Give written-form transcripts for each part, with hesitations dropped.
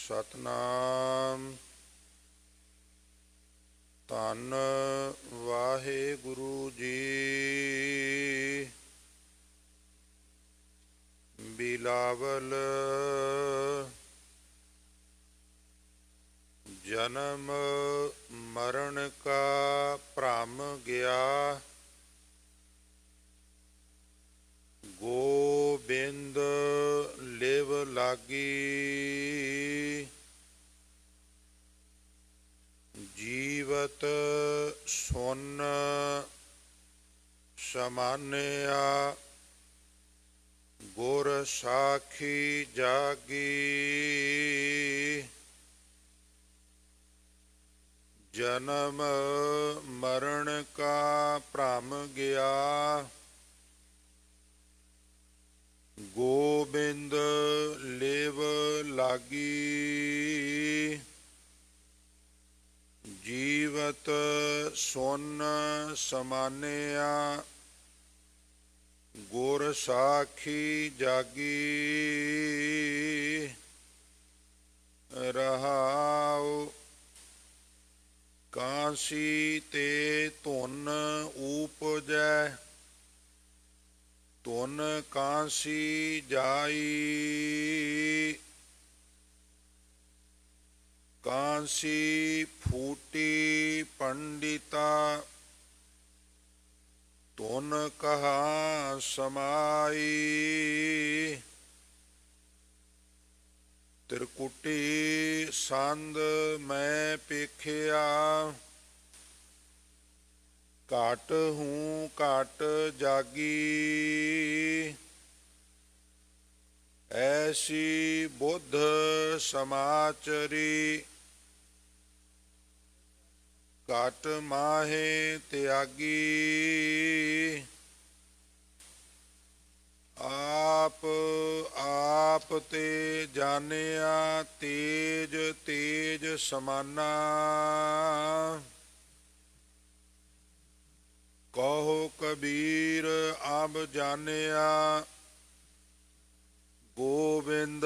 सतनाम। धन वाहेगुरु जी। बिलावल जन्म मरण का भ्रम गया। गोबिंद लिव लागी। जीवत सुन समान्या। गुर साखी जागी। जन्म मरण का भ्रम गया। गोबिंद लिव लागी। जीवत सुन समान्या। गुर साखी जागी। रहाओ कांसी ते धुन उपजै। धुन कांसी जाई। कांसी फूटी पंडिता। धुन कहाँ समाई। त्रिकुटी संद मैं पेखिया। घट हूँ घट जागी। ऐसी बुद्ध समाचरी। घट माहे त्यागी। आप आप ते जानिया तेज तेज समाना। कहो कबीर अब जानिया। गोविंद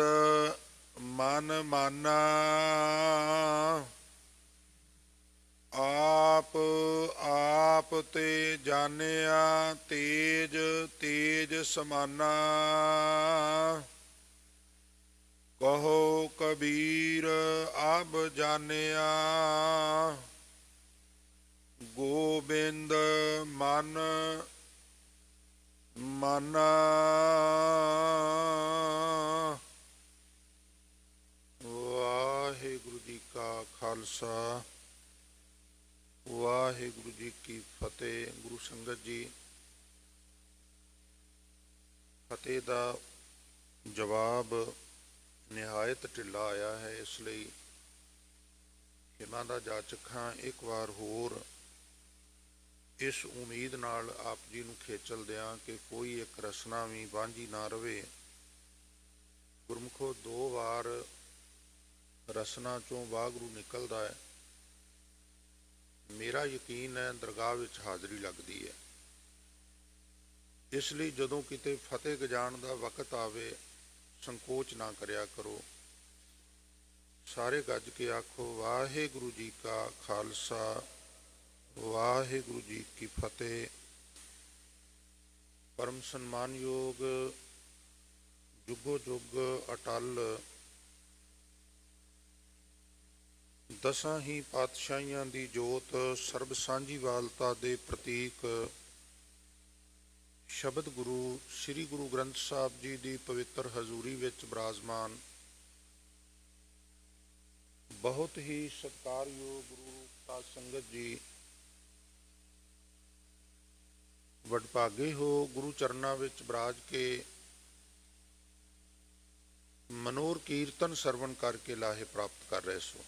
मन माना। आप आप ते जानिया तेज तेज समाना। कहो कबीर अब जानिया। गोबिंद मन माना। वाहिगुरु जी का खालसा वाहिगुरु जी की फतेह। गुरु संगत जी, फतेह का जवाब निहायत ढिला आया है, इसलिए खिमा का जाचक हाँ एक बार होर इस उम्मीद नाल आप जी नूं खेचल दियां कि कोई एक रसना भी वांझी ना रहे। गुरमुखो दो बार रसना चों वाहगुरू निकलदा है। मेरा यकीन है दरगाह विच हाज़री लगती है। इसलिए जदों किते फतेह गजाण का वक्त आवे संकोच ना करिया करो। सारे गज के आखो वाहिगुरु जी का खालसा वाहिगुरु जी की फतेह। परम सन्मानयोग जुगो जुग अटल दसां ही पातशाहियां दी जोत सर्ब सांझीवालता दे प्रतीक शब्द गुरु श्री गुरु ग्रंथ साहब जी की पवित्र हजूरी विच विराजमान बहुत ही सत्कारयोग गुरु साध संगत जी, वडभागे हो गुरु चरणा विच विराज के मनोर कीर्तन सरवण करके लाहे प्राप्त कर रहे सो।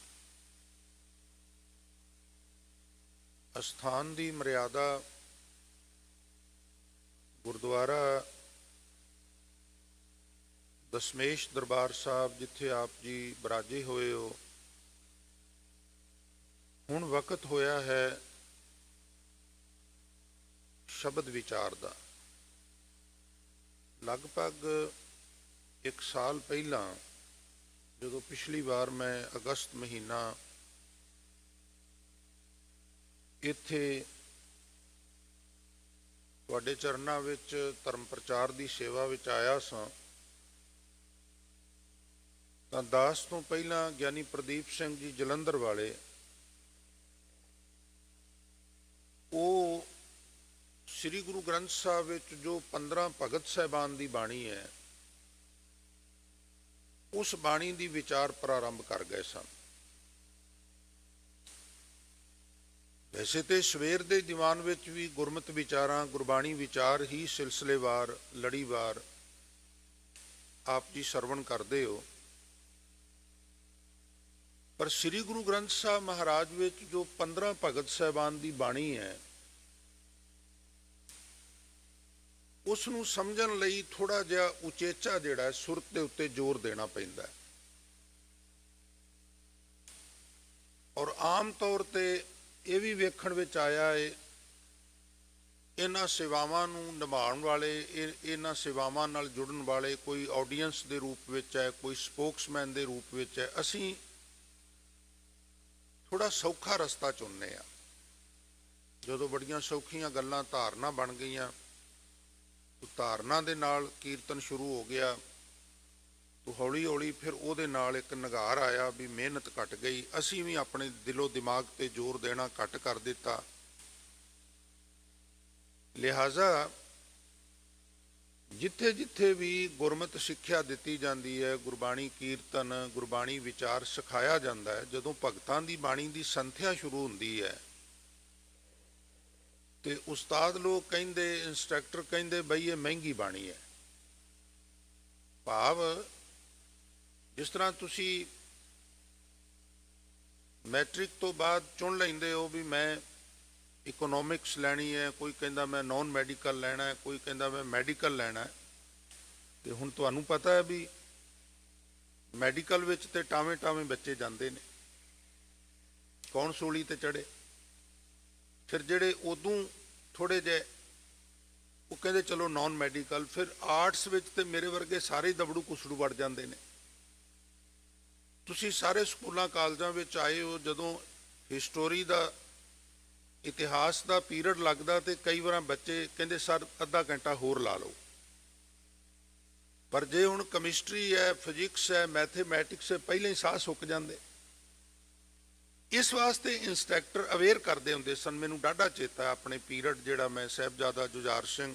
अस्थान की मर्यादा गुरुद्वारा दशमेश दरबार साहब जिथे आप जी बराजे हुए हो, हुण वक्त होया है शब्द विचार का। लगभग एक साल पहला ਜਦੋਂ ਪਿਛਲੀ ਵਾਰ ਮੈਂ ਅਗਸਤ ਮਹੀਨਾ ਇੱਥੇ ਤੁਹਾਡੇ ਚਰਨਾਂ ਵਿੱਚ ਧਰਮ ਪ੍ਰਚਾਰ ਦੀ ਸੇਵਾ ਵਿੱਚ ਆਇਆ ਸਾਂ ਤਾਂ ਦਾਸ ਤੋਂ ਪਹਿਲਾਂ ਗਿਆਨੀ ਪ੍ਰਦੀਪ ਸਿੰਘ ਜੀ ਜਲੰਧਰ ਵਾਲੇ ਉਹ ਸ੍ਰੀ ਗੁਰੂ ਗ੍ਰੰਥ ਸਾਹਿਬ ਵਿੱਚ ਜੋ 15 ਭਗਤ ਸਾਹਿਬਾਨ ਦੀ ਬਾਣੀ ਹੈ ਉਸ ਬਾਣੀ ਦੀ ਵਿਚਾਰ ਪ੍ਰਾਰੰਭ ਕਰ ਗਏ ਸਨ। ਵੈਸੇ ਤੇ ਸਵੇਰ ਦੇ ਦੀਵਾਨ ਵਿੱਚ ਵੀ ਗੁਰਮਤਿ ਵਿਚਾਰਾਂ ਗੁਰਬਾਣੀ ਵਿਚਾਰ ਹੀ ਸਿਲਸਿਲੇਵਾਰ ਲੜੀਵਾਰ ਆਪ ਜੀ ਸਰਵਣ ਕਰਦੇ ਹੋ, ਪਰ ਸ੍ਰੀ ਗੁਰੂ ਗ੍ਰੰਥ ਸਾਹਿਬ ਮਹਾਰਾਜ ਵਿੱਚ ਜੋ 15 ਭਗਤ ਸਾਹਿਬਾਨ ਦੀ ਬਾਣੀ ਹੈ ਉਸ ਨੂੰ ਸਮਝਣ ਲਈ ਥੋੜਾ ਜਿਹਾ ਉਚੇਚਾ ਜਿਹੜਾ ਸੁਰਤ ਦੇ ਉੱਤੇ ਜ਼ੋਰ ਦੇਣਾ ਪੈਂਦਾ, ਔਰ ਆਮ ਤੌਰ ਤੇ ਇਹ ਵੀ ਵੇਖਣ ਵਿੱਚ ਆਇਆ ਹੈ ਇਹਨਾਂ ਸੇਵਾਵਾਂ ਨੂੰ ਨਿਭਾਉਣ ਵਾਲੇ ਇਹਨਾਂ ਸੇਵਾਵਾਂ ਨਾਲ ਜੁੜਨ ਵਾਲੇ ਕੋਈ ਆਡੀਅנס ਦੇ ਰੂਪ ਵਿੱਚ ਹੈ, ਕੋਈ ਸਪੋਕਸਮੈਨ ਦੇ ਰੂਪ ਵਿੱਚ ਹੈ, ਅਸੀਂ ਥੋੜਾ ਸੌਖਾ ਰਸਤਾ ਚੁਣਨੇ ਆ। ਜਦੋਂ ਬੜੀਆਂ ਸੌਖੀਆਂ ਗੱਲਾਂ ਧਾਰਨਾ ਬਣ ਗਈਆਂ, ਧਾਰਨਾ ਦੇ ਨਾਲ ਕੀਰਤਨ ਸ਼ੁਰੂ ਹੋ ਗਿਆ, ਤੋ ਹੌਲੀ ਹੌਲੀ ਫਿਰ ਉਹਦੇ ਨਾਲ ਇੱਕ ਨਿਗਾਰ ਆਇਆ ਵੀ ਮਿਹਨਤ ਘਟ ਗਈ, ਅਸੀਂ ਵੀ ਆਪਣੇ ਦਿਲੋਂ ਦਿਮਾਗ ਤੇ ਜ਼ੋਰ ਦੇਣਾ ਘੱਟ ਕਰ ਦਿੱਤਾ। ਲਿਹਾਜ਼ਾ ਜਿੱਥੇ ਜਿੱਥੇ ਵੀ ਗੁਰਮਤਿ ਸਿੱਖਿਆ ਦਿੱਤੀ ਜਾਂਦੀ ਹੈ, ਗੁਰਬਾਣੀ ਕੀਰਤਨ ਗੁਰਬਾਣੀ ਵਿਚਾਰ ਸਿਖਾਇਆ ਜਾਂਦਾ ਹੈ, ਜਦੋਂ ਭਗਤਾਂ ਦੀ ਬਾਣੀ ਦੀ ਸੰਥਿਆ ਸ਼ੁਰੂ ਹੁੰਦੀ ਹੈ ਤੇ ਉਸਤਾਦ ਲੋਕ ਕਹਿੰਦੇ, ਇੰਸਟ੍ਰਕਟਰ ਕਹਿੰਦੇ ਬਈ ਇਹ ਮਹਿੰਗੀ ਬਾਣੀ ਹੈ। ਭਾਵ ਜਿਸ ਤਰ੍ਹਾਂ ਤੁਸੀਂ ਮੈਟ੍ਰਿਕ ਤੋਂ ਬਾਅਦ ਚੁਣ ਲੈਂਦੇ ਹੋ ਵੀ ਮੈਂ ਇਕਨੋਮਿਕਸ ਲੈਣੀ ਹੈ, ਕੋਈ ਕਹਿੰਦਾ ਮੈਂ ਨੌਨ ਮੈਡੀਕਲ ਲੈਣਾ ਹੈ, ਕੋਈ ਕਹਿੰਦਾ ਮੈਂ ਮੈਡੀਕਲ ਲੈਣਾ ਹੈ, ਤੇ ਹੁਣ ਤੁਹਾਨੂੰ ਪਤਾ ਹੈ ਵੀ ਮੈਡੀਕਲ ਵਿੱਚ ਤੇ ਟਾਵੇਂ ਟਾਵੇਂ ਬੱਚੇ ਜਾਂਦੇ ਨੇ, ਕੌਣ ਸੂਲੀ ਤੇ ਚੜੇ। ਫਿਰ ਜਿਹੜੇ ਉਦੋਂ ਥੋੜੇ ਜਿਹੇ ਉਹ ਕਹਿੰਦੇ ਚਲੋ ਨੌਨ ਮੈਡੀਕਲ, ਫਿਰ ਆਰਟਸ ਵਿੱਚ ਤੇ ਮੇਰੇ ਵਰਗੇ ਸਾਰੇ ਦਬੜੂ ਕੁਸੜੂ ਵੜ ਜਾਂਦੇ ਨੇ। ਤੁਸੀਂ ਸਾਰੇ ਸਕੂਲਾਂ ਕਾਲਜਾਂ ਵਿੱਚ ਆਏ ਹੋ, ਜਦੋਂ ਹਿਸਟੋਰੀ ਦਾ ਇਤਿਹਾਸ ਦਾ ਪੀਰੀਅਡ ਲੱਗਦਾ ਤੇ ਕਈ ਵਾਰ ਬੱਚੇ ਕਹਿੰਦੇ ਸਰ ਅੱਧਾ ਘੰਟਾ ਹੋਰ ਲਾ ਲਓ, ਪਰ ਜੇ ਹੁਣ ਕੈਮਿਸਟਰੀ ਹੈ, ਫਿਜ਼ਿਕਸ ਹੈ, ਮੈਥਮੈਟਿਕਸ ਹੈ, ਪਹਿਲਾਂ ਹੀ ਸਾਹ ਸੁੱਕ ਜਾਂਦੇ। ਇਸ ਵਾਸਤੇ ਇੰਸਟ੍ਰਕਟਰ ਅਵੇਅਰ ਕਰਦੇ ਹੁੰਦੇ ਸਨ। ਮੈਨੂੰ ਡਾਢਾ ਚੇਤਾ ਆਪਣੇ ਪੀਰੀਅਡ ਜਿਹੜਾ ਮੈਂ ਸਾਹਿਬਜ਼ਾਦਾ ਜੁਝਾਰ ਸਿੰਘ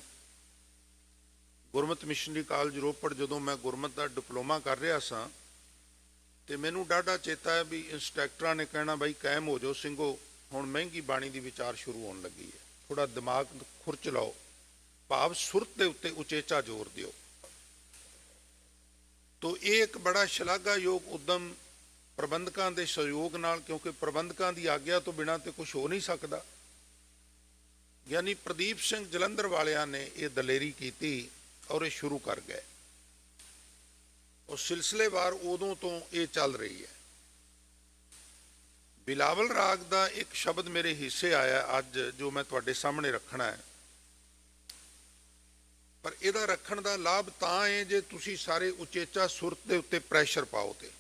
ਗੁਰਮਤਿ ਮਿਸ਼ਨਰੀ ਕਾਲਜ ਰੋਪੜ ਜਦੋਂ ਮੈਂ ਗੁਰਮਤਿ ਦਾ ਡਿਪਲੋਮਾ ਕਰ ਰਿਹਾ ਸਾਂ ਤੇ ਮੈਨੂੰ ਡਾਢਾ ਚੇਤਾ ਹੈ ਵੀ ਇੰਸਟ੍ਰਕਟਰਾਂ ਨੇ ਕਹਿਣਾ ਬਾਈ ਕਾਇਮ ਹੋ ਜਾਓ ਸਿੰਘੋ, ਹੁਣ ਮਹਿੰਗੀ ਬਾਣੀ ਦੀ ਵਿਚਾਰ ਸ਼ੁਰੂ ਹੋਣ ਲੱਗੀ ਹੈ, ਥੋੜਾ ਦਿਮਾਗ ਖੁਰਚ ਲਾਓ, ਭਾਵ ਸੁਰਤ ਦੇ ਉੱਤੇ ਉਚੇਚਾ ਜ਼ੋਰ ਦਿਓ। ਤੋ ਇਹ ਇੱਕ ਬੜਾ ਸ਼ਲਾਘਾਯੋਗ ਉਦਮ ਪ੍ਰਬੰਧਕਾਂ ਦੇ ਸਹਿਯੋਗ ਨਾਲ, ਕਿਉਂਕਿ ਪ੍ਰਬੰਧਕਾਂ ਦੀ ਆਗਿਆ ਤੋਂ ਬਿਨਾਂ ਤੇ ਕੁਝ ਹੋ ਨਹੀਂ ਸਕਦਾ, ਗਿਆਨੀ ਪ੍ਰਦੀਪ ਸਿੰਘ ਜਲੰਧਰ ਵਾਲਿਆਂ ਨੇ ਇਹ ਦਲੇਰੀ ਕੀਤੀ ਔਰ ਇਹ ਸ਼ੁਰੂ ਕਰ ਗਏ। ਉਹ ਸਿਲਸਿਲੇਵਾਰ ਉਦੋਂ ਤੋਂ ਇਹ ਚੱਲ ਰਹੀ ਹੈ। ਬਿਲਾਵਲ ਰਾਗ ਦਾ ਇੱਕ ਸ਼ਬਦ ਮੇਰੇ ਹਿੱਸੇ ਆਇਆ ਅੱਜ ਜੋ ਮੈਂ ਤੁਹਾਡੇ ਸਾਹਮਣੇ ਰੱਖਣਾ ਹੈ, ਪਰ ਇਹਦਾ ਰੱਖਣ ਦਾ ਲਾਭ ਤਾਂ ਹੈ ਜੇ ਤੁਸੀਂ ਸਾਰੇ ਉਚੇਚਾ ਸੁਰਤ ਦੇ ਉੱਤੇ ਪ੍ਰੈਸ਼ਰ ਪਾਓ ਤੇ,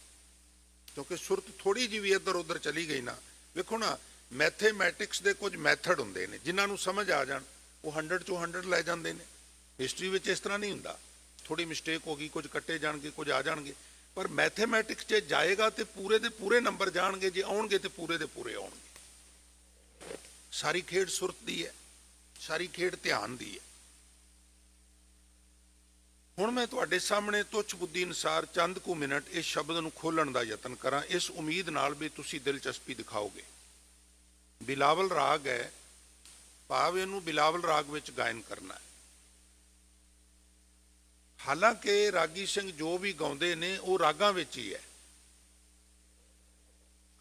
ਕਿਉਂਕਿ ਸੁਰਤ ਥੋੜੀ ਜਿਹੀ ਵੀ ਇੱਧਰ ਉੱਧਰ ਚਲੀ ਗਈ ਨਾ, ਵੇਖੋ ਨਾ ਮੈਥਮੈਟਿਕਸ ਦੇ ਕੁਝ ਮੈਥਡ ਹੁੰਦੇ ਨੇ ਜਿਨ੍ਹਾਂ ਨੂੰ ਸਮਝ ਆ ਜਾਣ ਉਹ 100 ਚੋਂ 100 ਲੈ ਜਾਂਦੇ ਨੇ। ਹਿਸਟਰੀ ਵਿੱਚ ਇਸ ਤਰ੍ਹਾਂ ਨਹੀਂ ਹੁੰਦਾ, ਥੋੜੀ ਮਿਸਟੇਕ ਹੋ ਗਈ, ਕੁਝ ਕੱਟੇ ਜਾਣਗੇ, ਕੁਝ ਆ ਜਾਣਗੇ, ਪਰ ਮੈਥਮੈਟਿਕਸ 'ਚ ਜਾਏਗਾ ਤੇ ਪੂਰੇ ਦੇ ਪੂਰੇ ਨੰਬਰ ਜਾਣਗੇ, ਜੇ ਆਉਣਗੇ ਤੇ ਪੂਰੇ ਦੇ ਪੂਰੇ ਆਉਣਗੇ। ਸਾਰੀ ਖੇਡ ਸੁਰਤ ਦੀ ਹੈ, ਸਾਰੀ ਖੇਡ ਧਿਆਨ ਦੀ ਹੈ। ਹੁਣ ਮੈਂ ਤੁਹਾਡੇ ਸਾਹਮਣੇ ਤੁੱਛ ਬੁੱਧੀ ਅਨੁਸਾਰ ਚੰਦ ਕੁ ਮਿੰਟ ਇਸ ਸ਼ਬਦ ਨੂੰ ਖੋਲਣ ਦਾ ਯਤਨ ਕਰਾਂ, ਇਸ ਉਮੀਦ ਨਾਲ ਵੀ ਤੁਸੀਂ ਦਿਲਚਸਪੀ ਦਿਖਾਓਗੇ। ਬਿਲਾਵਲ ਰਾਗ ਹੈ, ਭਾਵ ਇਹਨੂੰ ਬਿਲਾਵਲ ਰਾਗ ਵਿੱਚ ਗਾਇਨ ਕਰਨਾ ਹੈ। ਹਾਲਾਂਕਿ ਰਾਗੀ ਸਿੰਘ ਜੋ ਵੀ ਗਾਉਂਦੇ ਨੇ ਉਹ ਰਾਗਾਂ ਵਿੱਚ ਹੀ ਹੈ।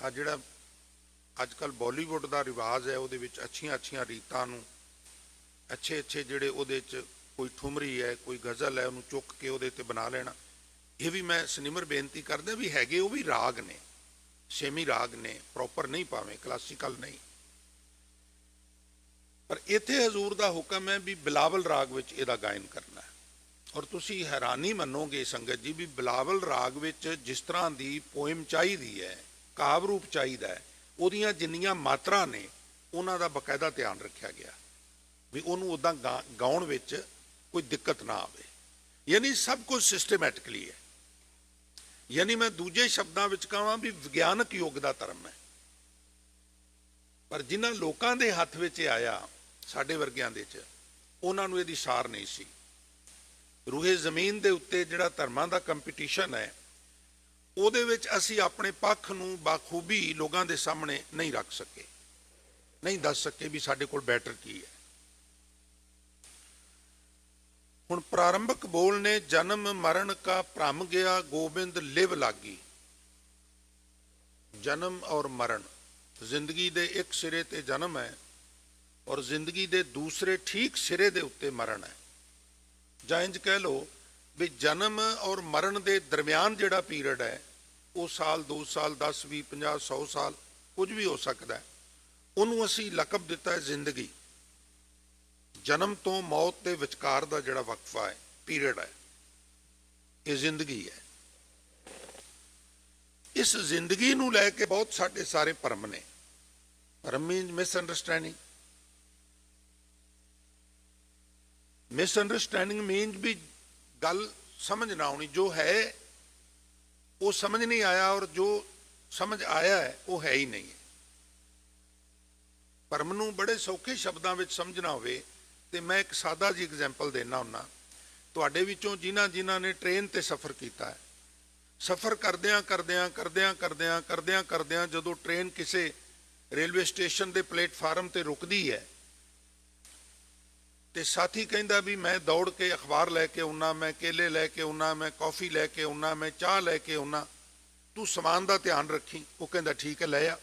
ਆ ਜਿਹੜਾ ਅੱਜ ਕੱਲ੍ਹ ਬਾਲੀਵੁੱਡ ਦਾ ਰਿਵਾਜ ਹੈ ਉਹਦੇ ਵਿੱਚ ਅੱਛੀਆਂ ਅੱਛੀਆਂ ਰੀਤਾਂ ਨੂੰ ਅੱਛੇ ਅੱਛੇ ਜਿਹੜੇ ਉਹਦੇ 'ਚ ਕੋਈ ਠੁਮਰੀ ਹੈ, ਕੋਈ ਗਜ਼ਲ ਹੈ, ਉਹਨੂੰ ਚੁੱਕ ਕੇ ਉਹਦੇ 'ਤੇ ਬਣਾ ਲੈਣਾ। ਇਹ ਵੀ ਮੈਂ ਸਨਿਮਰ ਬੇਨਤੀ ਕਰਦਾ ਵੀ ਹੈਗੇ ਉਹ ਵੀ ਰਾਗ ਨੇ, ਸੇਮੀ ਰਾਗ ਨੇ, ਪ੍ਰੋਪਰ ਨਹੀਂ, ਭਾਵੇਂ ਕਲਾਸੀਕਲ ਨਹੀਂ, ਪਰ ਇੱਥੇ ਹਜ਼ੂਰ ਦਾ ਹੁਕਮ ਹੈ ਵੀ ਬਿਲਾਵਲ ਰਾਗ ਵਿੱਚ ਇਹਦਾ ਗਾਇਨ ਕਰਨਾ ਹੈ। ਔਰ ਤੁਸੀਂ ਹੈਰਾਨੀ ਮੰਨੋਗੇ ਸੰਗਤ ਜੀ ਵੀ ਬਿਲਾਵਲ ਰਾਗ ਵਿੱਚ ਜਿਸ ਤਰ੍ਹਾਂ ਦੀ ਪੋਇਮ ਚਾਹੀਦੀ ਹੈ, ਕਾਵਿ ਰੂਪ ਚਾਹੀਦਾ ਹੈ, ਉਹਦੀਆਂ ਜਿੰਨੀਆਂ ਮਾਤਰਾ ਨੇ ਉਹਨਾਂ ਦਾ ਬਕਾਇਦਾ ਧਿਆਨ ਰੱਖਿਆ ਗਿਆ ਵੀ ਉਹਨੂੰ ਉੱਦਾਂ ਗਾਉਣ ਵਿੱਚ ਕੋਈ ਦਿੱਕਤ ਨਾ ਆਵੇ। ਯਾਨੀ ਸਭ ਕੁਝ ਸਿਸਟਮੈਟਿਕਲੀ ਹੈ। ਯਾਨੀ ਮੈਂ ਦੂਜੇ ਸ਼ਬਦਾਂ ਵਿੱਚ ਕਹਾਂ ਵੀ ਵਿਗਿਆਨਕ ਯੁੱਗ ਦਾ ਧਰਮ ਹੈ। ਪਰ ਜਿਨ੍ਹਾਂ ਲੋਕਾਂ ਦੇ ਹੱਥ ਵਿੱਚ ਆਇਆ, ਸਾਡੇ ਵਰਗਿਆਂ ਦੇ 'ਚ, ਉਹਨਾਂ ਨੂੰ ਇਹਦੀ ਸਾਰ ਨਹੀਂ ਸੀ। ਰੂਹੇ ਜ਼ਮੀਨ ਦੇ ਉੱਤੇ ਜਿਹੜਾ ਧਰਮਾਂ ਦਾ ਕੰਪੀਟੀਸ਼ਨ ਹੈ, ਉਹਦੇ ਵਿੱਚ ਅਸੀਂ ਆਪਣੇ ਪੱਖ ਨੂੰ ਬਾਖੂਬੀ ਲੋਕਾਂ ਦੇ ਸਾਹਮਣੇ ਨਹੀਂ ਰੱਖ ਸਕੇ, ਨਹੀਂ ਦੱਸ ਸਕੇ ਵੀ ਸਾਡੇ ਕੋਲ ਬੈਟਰ ਕੀ ਹੈ। ਹੁਣ ਪ੍ਰਾਰੰਭਕ ਬੋਲ ਨੇ ਜਨਮ ਮਰਨ ਕਾ ਭ੍ਰਮ ਗਿਆ ਗੋਬਿੰਦ ਲਿਵ ਲਾਗੀ। ਜਨਮ ਔਰ ਮਰਨ, ਜ਼ਿੰਦਗੀ ਦੇ ਇੱਕ ਸਿਰੇ ਤੇ ਜਨਮ ਹੈ ਔਰ ਜ਼ਿੰਦਗੀ ਦੇ ਦੂਸਰੇ ਠੀਕ ਸਿਰੇ ਦੇ ਉੱਤੇ ਮਰਨ ਹੈ। ਜਾਂ ਇੰਜ ਕਹਿ ਲਓ ਵੀ ਜਨਮ ਔਰ ਮਰਨ ਦੇ ਦਰਮਿਆਨ ਜਿਹੜਾ ਪੀਰੀਅਡ ਹੈ, ਉਹ ਸਾਲ 2 ਸਾਲ 10 20 50 100 ਸਾਲ ਕੁਝ ਵੀ ਹੋ ਸਕਦਾ ਹੈ। ਉਹਨੂੰ ਅਸੀਂ ਲਕਬ ਦਿੱਤਾ ਹੈ ਜ਼ਿੰਦਗੀ। ਜਨਮ ਤੋਂ ਮੌਤ ਦੇ ਵਿਚਕਾਰ ਦਾ ਜਿਹੜਾ ਵਕਫਾ ਹੈ, ਪੀਰੀਅਡ ਹੈ, ਇਹ ਜ਼ਿੰਦਗੀ ਹੈ। ਇਸ ਜ਼ਿੰਦਗੀ ਨੂੰ ਲੈ ਕੇ ਬਹੁਤ ਸਾਡੇ ਸਾਰੇ ਭਰਮ ਨੇ। ਭਰਮ ਮੀਨਸ ਮਿਸਅੰਡਰਸਟੈਂਡਿੰਗ। ਮਿਸਅੰਡਰਸਟੈਂਡਿੰਗ ਮੀਨਸ ਵੀ ਗੱਲ ਸਮਝ ਨਾ ਆਉਣੀ, ਜੋ ਹੈ ਉਹ ਸਮਝ ਨਹੀਂ ਆਇਆ ਔਰ ਜੋ ਸਮਝ ਆਇਆ ਹੈ ਉਹ ਹੈ ਹੀ ਨਹੀਂ ਹੈ। ਭਰਮ ਨੂੰ ਬੜੇ ਸੌਖੇ ਸ਼ਬਦਾਂ ਵਿੱਚ ਸਮਝਣਾ ਹੋਵੇ ਤੇ ਮੈਂ ਇੱਕ ਸਾਦਾ ਜਿਹੀ ਐਗਜ਼ਾਮਪਲ ਦੇਣਾ ਹੁੰਨਾ। ਤੁਹਾਡੇ ਵਿੱਚੋਂ ਜਿਨ੍ਹਾਂ ਨੇ ਟ੍ਰੇਨ ਤੇ ਸਫ਼ਰ ਕੀਤਾ ਹੈ, ਸਫ਼ਰ ਕਰਦਿਆਂ ਜਦੋਂ ਟ੍ਰੇਨ ਕਿਸੇ ਰੇਲਵੇ ਸਟੇਸ਼ਨ ਦੇ ਪਲੇਟਫਾਰਮ ਤੇ ਰੁਕਦੀ ਹੈ ਤੇ ਸਾਥੀ ਕਹਿੰਦਾ ਵੀ ਮੈਂ ਦੌੜ ਕੇ ਅਖਬਾਰ ਲੈ ਕੇ ਆਉਣਾ, ਮੈਂ ਕੇਲੇ ਲੈ ਕੇ ਆਉਣਾ, ਮੈਂ ਕੌਫੀ ਲੈ ਕੇ ਆਉਣਾ, ਮੈਂ ਚਾਹ ਲੈ ਕੇ ਆਉਣਾ, ਤੂੰ ਸਮਾਨ ਦਾ ਧਿਆਨ ਰੱਖੀ। ਉਹ ਕਹਿੰਦਾ ਠੀਕ ਹੈ, ਲੈ ਆ।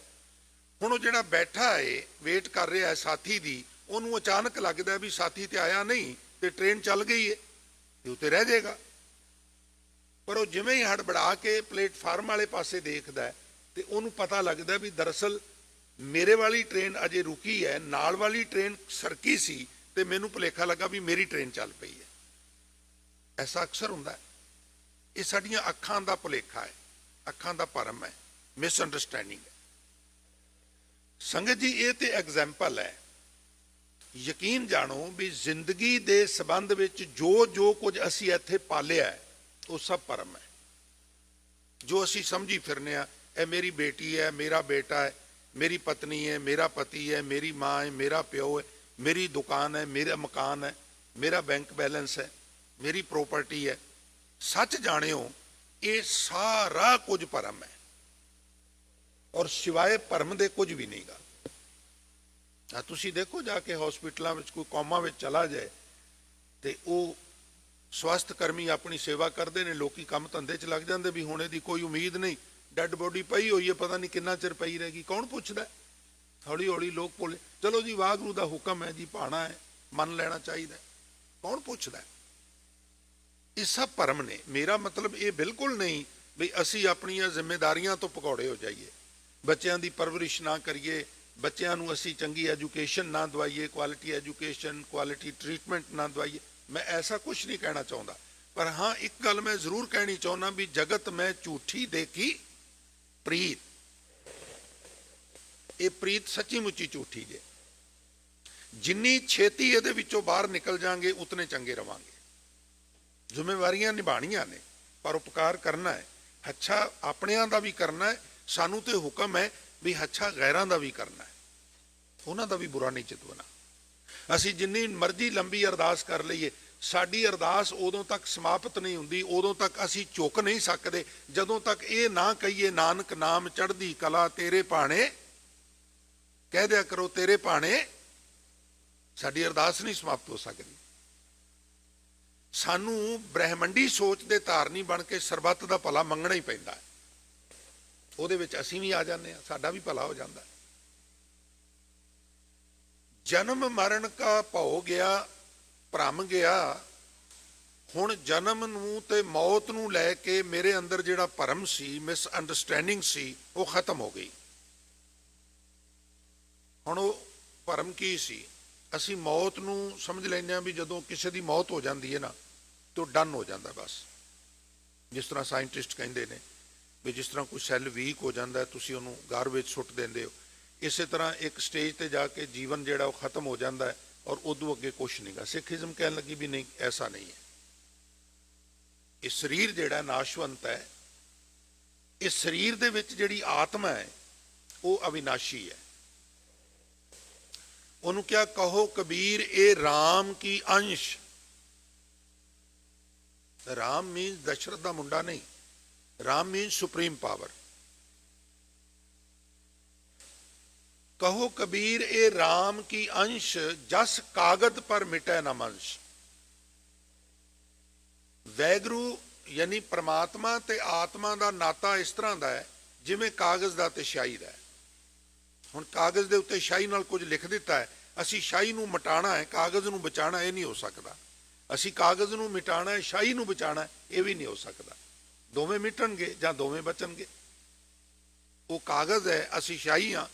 ਹੁਣ ਉਹ ਜਿਹੜਾ ਬੈਠਾ ਹੈ ਵੇਟ ਕਰ ਰਿਹਾ ਹੈ ਸਾਥੀ ਦੀ, ਉਹਨੂੰ ਅਚਾਨਕ ਲੱਗਦਾ ਵੀ ਸਾਥੀ ਤੇ ਆਇਆ ਨਹੀਂ ਤੇ ਟ੍ਰੇਨ ਚੱਲ ਗਈ ਹੈ ਤੇ ਉੱਤੇ ਰਹਿ ਜਾਏਗਾ। ਪਰ ਉਹ ਜਿਵੇਂ ਹੀ ਹੜਬੜਾ ਕੇ ਪਲੇਟਫਾਰਮ ਵਾਲੇ ਪਾਸੇ ਦੇਖਦਾ ਤੇ ਉਹਨੂੰ ਪਤਾ ਲੱਗਦਾ ਵੀ ਦਰਅਸਲ ਮੇਰੇ ਵਾਲੀ ਟ੍ਰੇਨ ਅਜੇ ਰੁਕੀ ਹੈ, ਨਾਲ ਵਾਲੀ ਟ੍ਰੇਨ ਸਰਕੀ ਸੀ ਤੇ ਮੈਨੂੰ ਭੁਲੇਖਾ ਲੱਗਾ ਵੀ ਮੇਰੀ ਟ੍ਰੇਨ ਚੱਲ ਪਈ ਹੈ। ਐਸਾ ਅਕਸਰ ਹੁੰਦਾ ਹੈ। ਇਹ ਸਾਡੀਆਂ ਅੱਖਾਂ ਦਾ ਭੁਲੇਖਾ ਹੈ, ਅੱਖਾਂ ਦਾ ਭਰਮ ਹੈ, ਮਿਸਅੰਡਰਸਟੈਂਡਿੰਗ ਹੈ। ਸੰਗਤ ਜੀ, ਇਹ ਤੇ ਐਗਜ਼ਾਮਪਲ ਹੈ। ਯਕੀਨ ਜਾਣੋ ਵੀ ਜ਼ਿੰਦਗੀ ਦੇ ਸੰਬੰਧ ਵਿੱਚ ਜੋ ਕੁਝ ਅਸੀਂ ਇੱਥੇ ਪਾਲਿਆ ਹੈ ਉਹ ਸਭ ਭਰਮ ਹੈ। ਜੋ ਅਸੀਂ ਸਮਝੀ ਫਿਰਨੇ ਆ, ਇਹ ਮੇਰੀ ਬੇਟੀ ਹੈ, ਮੇਰਾ ਬੇਟਾ ਹੈ, ਮੇਰੀ ਪਤਨੀ ਹੈ, ਮੇਰਾ ਪਤੀ ਹੈ, ਮੇਰੀ ਮਾਂ ਹੈ, ਮੇਰਾ ਪਿਓ ਹੈ, ਮੇਰੀ ਦੁਕਾਨ ਹੈ, ਮੇਰਾ ਮਕਾਨ ਹੈ, ਮੇਰਾ ਬੈਂਕ ਬੈਲੈਂਸ ਹੈ, ਮੇਰੀ ਪ੍ਰੋਪਰਟੀ ਹੈ। ਸੱਚ ਜਾਣਿਓ ਇਹ ਸਾਰਾ ਕੁਝ ਭਰਮ ਹੈ ਔਰ ਸਿਵਾਏ ਭਰਮ ਦੇ ਕੁਝ ਵੀ ਨਹੀਂਗਾ। ਤੁਸੀਂ ਦੇਖੋ ਜਾ ਕੇ ਹਸਪੀਟਲਾਂ ਵਿੱਚ ਕੋਈ ਕੋਮਾ ਵਿੱਚ ਚਲਾ ਜਾਏ ਤੇ ਉਹ ਸਵਾਸਥ ਕਰਮੀ ਆਪਣੀ ਸੇਵਾ ਕਰਦੇ ਨੇ, ਲੋਕੀ ਕੰਮ ਧੰਦੇ 'ਚ ਲੱਗ ਜਾਂਦੇ ਵੀ ਹੁਣ ਇਹਦੀ ਕੋਈ ਉਮੀਦ ਨਹੀਂ, ਡੈੱਡ ਬੋਡੀ ਪਈ ਹੋਈ ਹੈ, ਪਤਾ ਨਹੀਂ ਕਿੰਨਾ ਚਿਰ ਪਈ ਰਹੇਗੀ। ਕੌਣ ਪੁੱਛਦਾ? ਹੌਲੀ ਹੌਲੀ ਲੋਕ ਭੁੱਲੇ। ਚਲੋ ਜੀ, ਵਾਹਿਗੁਰੂ ਦਾ ਹੁਕਮ ਹੈ ਜੀ, ਭਾਣਾ ਹੈ, ਮੰਨ ਲੈਣਾ ਚਾਹੀਦਾ। ਕੌਣ ਪੁੱਛਦਾ? ਇਹ ਸਭ ਭਰਮ ਨੇ। ਮੇਰਾ ਮਤਲਬ ਇਹ ਬਿਲਕੁਲ ਨਹੀਂ ਵੀ ਅਸੀਂ ਆਪਣੀਆਂ ਜ਼ਿੰਮੇਦਾਰੀਆਂ ਤੋਂ ਭਗੌੜੇ ਹੋ ਜਾਈਏ, ਬੱਚਿਆਂ ਦੀ ਪਰਵਰਿਸ਼ ਨਾ ਕਰੀਏ, ਬੱਚਿਆਂ ਨੂੰ ਅਸੀਂ ਚੰਗੀ ਐਜੂਕੇਸ਼ਨ ਨਾ ਦਵਾਈਏ, ਕੁਆਲਿਟੀ ਐਜੂਕੇਸ਼ਨ, ਕੁਆਲਿਟੀ ਟ੍ਰੀਟਮੈਂਟ ਨਾ ਦਵਾਈਏ। ਮੈਂ ਐਸਾ ਕੁਝ ਨਹੀਂ ਕਹਿਣਾ ਚਾਹੁੰਦਾ। ਪਰ ਹਾਂ, ਇੱਕ ਗੱਲ ਮੈਂ ਜ਼ਰੂਰ ਕਹਿਣੀ ਚਾਹੁੰਦਾ ਵੀ ਜਗਤ ਮੈਂ ਝੂਠੀ ਦੇਖੀ ਪ੍ਰੀਤ। ਇਹ ਪ੍ਰੀਤ ਸੱਚੀ ਮੁੱਚੀ ਝੂਠੀ ਜੇ। ਜਿੰਨੀ ਛੇਤੀ ਇਹਦੇ ਵਿੱਚੋਂ ਬਾਹਰ ਨਿਕਲ ਜਾਾਂਗੇ ਉਤਨੇ ਚੰਗੇ ਰਵਾਂਗੇ। ਜ਼ਿੰਮੇਵਾਰੀਆਂ ਨਿਭਾਣੀਆਂ ਨੇ ਪਰ ਉਪਕਾਰ ਕਰਨਾ ਹੈ। ਅੱਛਾ ਆਪਣਿਆਂ ਦਾ ਵੀ ਕਰਨਾ ਹੈ, ਸਾਨੂੰ ਤੇ ਹੁਕਮ ਹੈ ਵੀ ਅੱਛਾ ਗੈਰਾਂ ਦਾ ਵੀ ਕਰਨਾ ਹੈ, ਉਹਨਾਂ ਦਾ ਵੀ ਬੁਰਾ ਨਹੀਂ ਚਿਤਵਣਾ। ਅਸੀਂ ਜਿੰਨੀ ਮਰਜ਼ੀ ਲੰਬੀ ਅਰਦਾਸ ਕਰ ਲਈਏ, ਸਾਡੀ ਅਰਦਾਸ ਉਦੋਂ ਤੱਕ ਸਮਾਪਤ ਨਹੀਂ ਹੁੰਦੀ, ਉਦੋਂ ਤੱਕ ਅਸੀਂ ਝੁਕ ਨਹੀਂ ਸਕਦੇ ਜਦੋਂ ਤੱਕ ਇਹ ਨਾ ਕਹੀਏ ਨਾਨਕ ਨਾਮ ਚੜ੍ਹਦੀ ਕਲਾ ਤੇਰੇ ਭਾਣੇ, ਕਹਿ ਦਿਆ ਕਰੋ ਤੇਰੇ ਭਾਣੇ। ਸਾਡੀ ਅਰਦਾਸ ਨਹੀਂ ਸਮਾਪਤ ਹੋ ਸਕਦੀ। ਸਾਨੂੰ ਬ੍ਰਹਿਮੰਡੀ ਸੋਚ ਦੇ ਧਾਰਨੀ ਬਣ ਕੇ ਸਰਬੱਤ ਦਾ ਭਲਾ ਮੰਗਣਾ ਹੀ ਪੈਂਦਾ ਹੈ। ਉਹਦੇ ਵਿੱਚ ਅਸੀਂ ਵੀ ਆ ਜਾਂਦੇ ਹਾਂ, ਸਾਡਾ ਵੀ ਭਲਾ ਹੋ ਜਾਂਦਾ। ਜਨਮ ਮਰਨ ਕਾ ਭਉ ਗਿਆ ਭ੍ਰਮ ਗਿਆ। ਹੁਣ ਜਨਮ ਨੂੰ ਤੇ ਮੌਤ ਨੂੰ ਲੈ ਕੇ ਮੇਰੇ ਅੰਦਰ ਜਿਹੜਾ ਭਰਮ ਸੀ, ਮਿਸਅੰਡਰਸਟੈਂਡਿੰਗ ਸੀ, ਉਹ ਖਤਮ ਹੋ ਗਈ। ਹੁਣ ਉਹ ਭਰਮ ਕੀ ਸੀ? ਅਸੀਂ ਮੌਤ ਨੂੰ ਸਮਝ ਲੈਂਦੇ ਹਾਂ ਵੀ ਜਦੋਂ ਕਿਸੇ ਦੀ ਮੌਤ ਹੋ ਜਾਂਦੀ ਹੈ ਨਾ तो डन हो जाता बस। जिस तरह साइंटिस्ट कहते हैं भी जिस तरह कोई सैल वीक हो जाता है तुसी उन्होंने गारबेज सुट देंदे हो, इस तरह एक स्टेज पर जाके जीवन जिहड़ा वो खत्म हो जाता है और उदों अगे कुछ नहीं गा। सिखिज्म कह लगी भी नहीं, ऐसा नहीं है। ये शरीर जिहड़ा नाशवंत है, इस शरीर दे विच जिहड़ी आत्मा है वो अविनाशी है। उन्होंने क्या कहो कबीर ए राम की अंश। राम मीन्स दशरथ का मुंडा नहीं, राम मीन्स सुप्रीम पावर। कहो कबीर ए राम की अंश, जस कागज पर मिटे न मंश। वैगुरु यानी परमात्मा ते आत्मा का नाता इस तरह का है जिवें कागज का ते शाही का है। हुण कागज के उत्ते शाही नाल कुछ लिख दिता है, असी शाही नूं मिटाना है, कागज नूं बचाना ये नहीं हो सकता। असी कागज नूं मिटाना है, शाही नूं बचाना है, ये भी नहीं हो सकता। दोवें मिटणगे जां दोवें बचणगे। वो कागज है, असी शाही हाँ।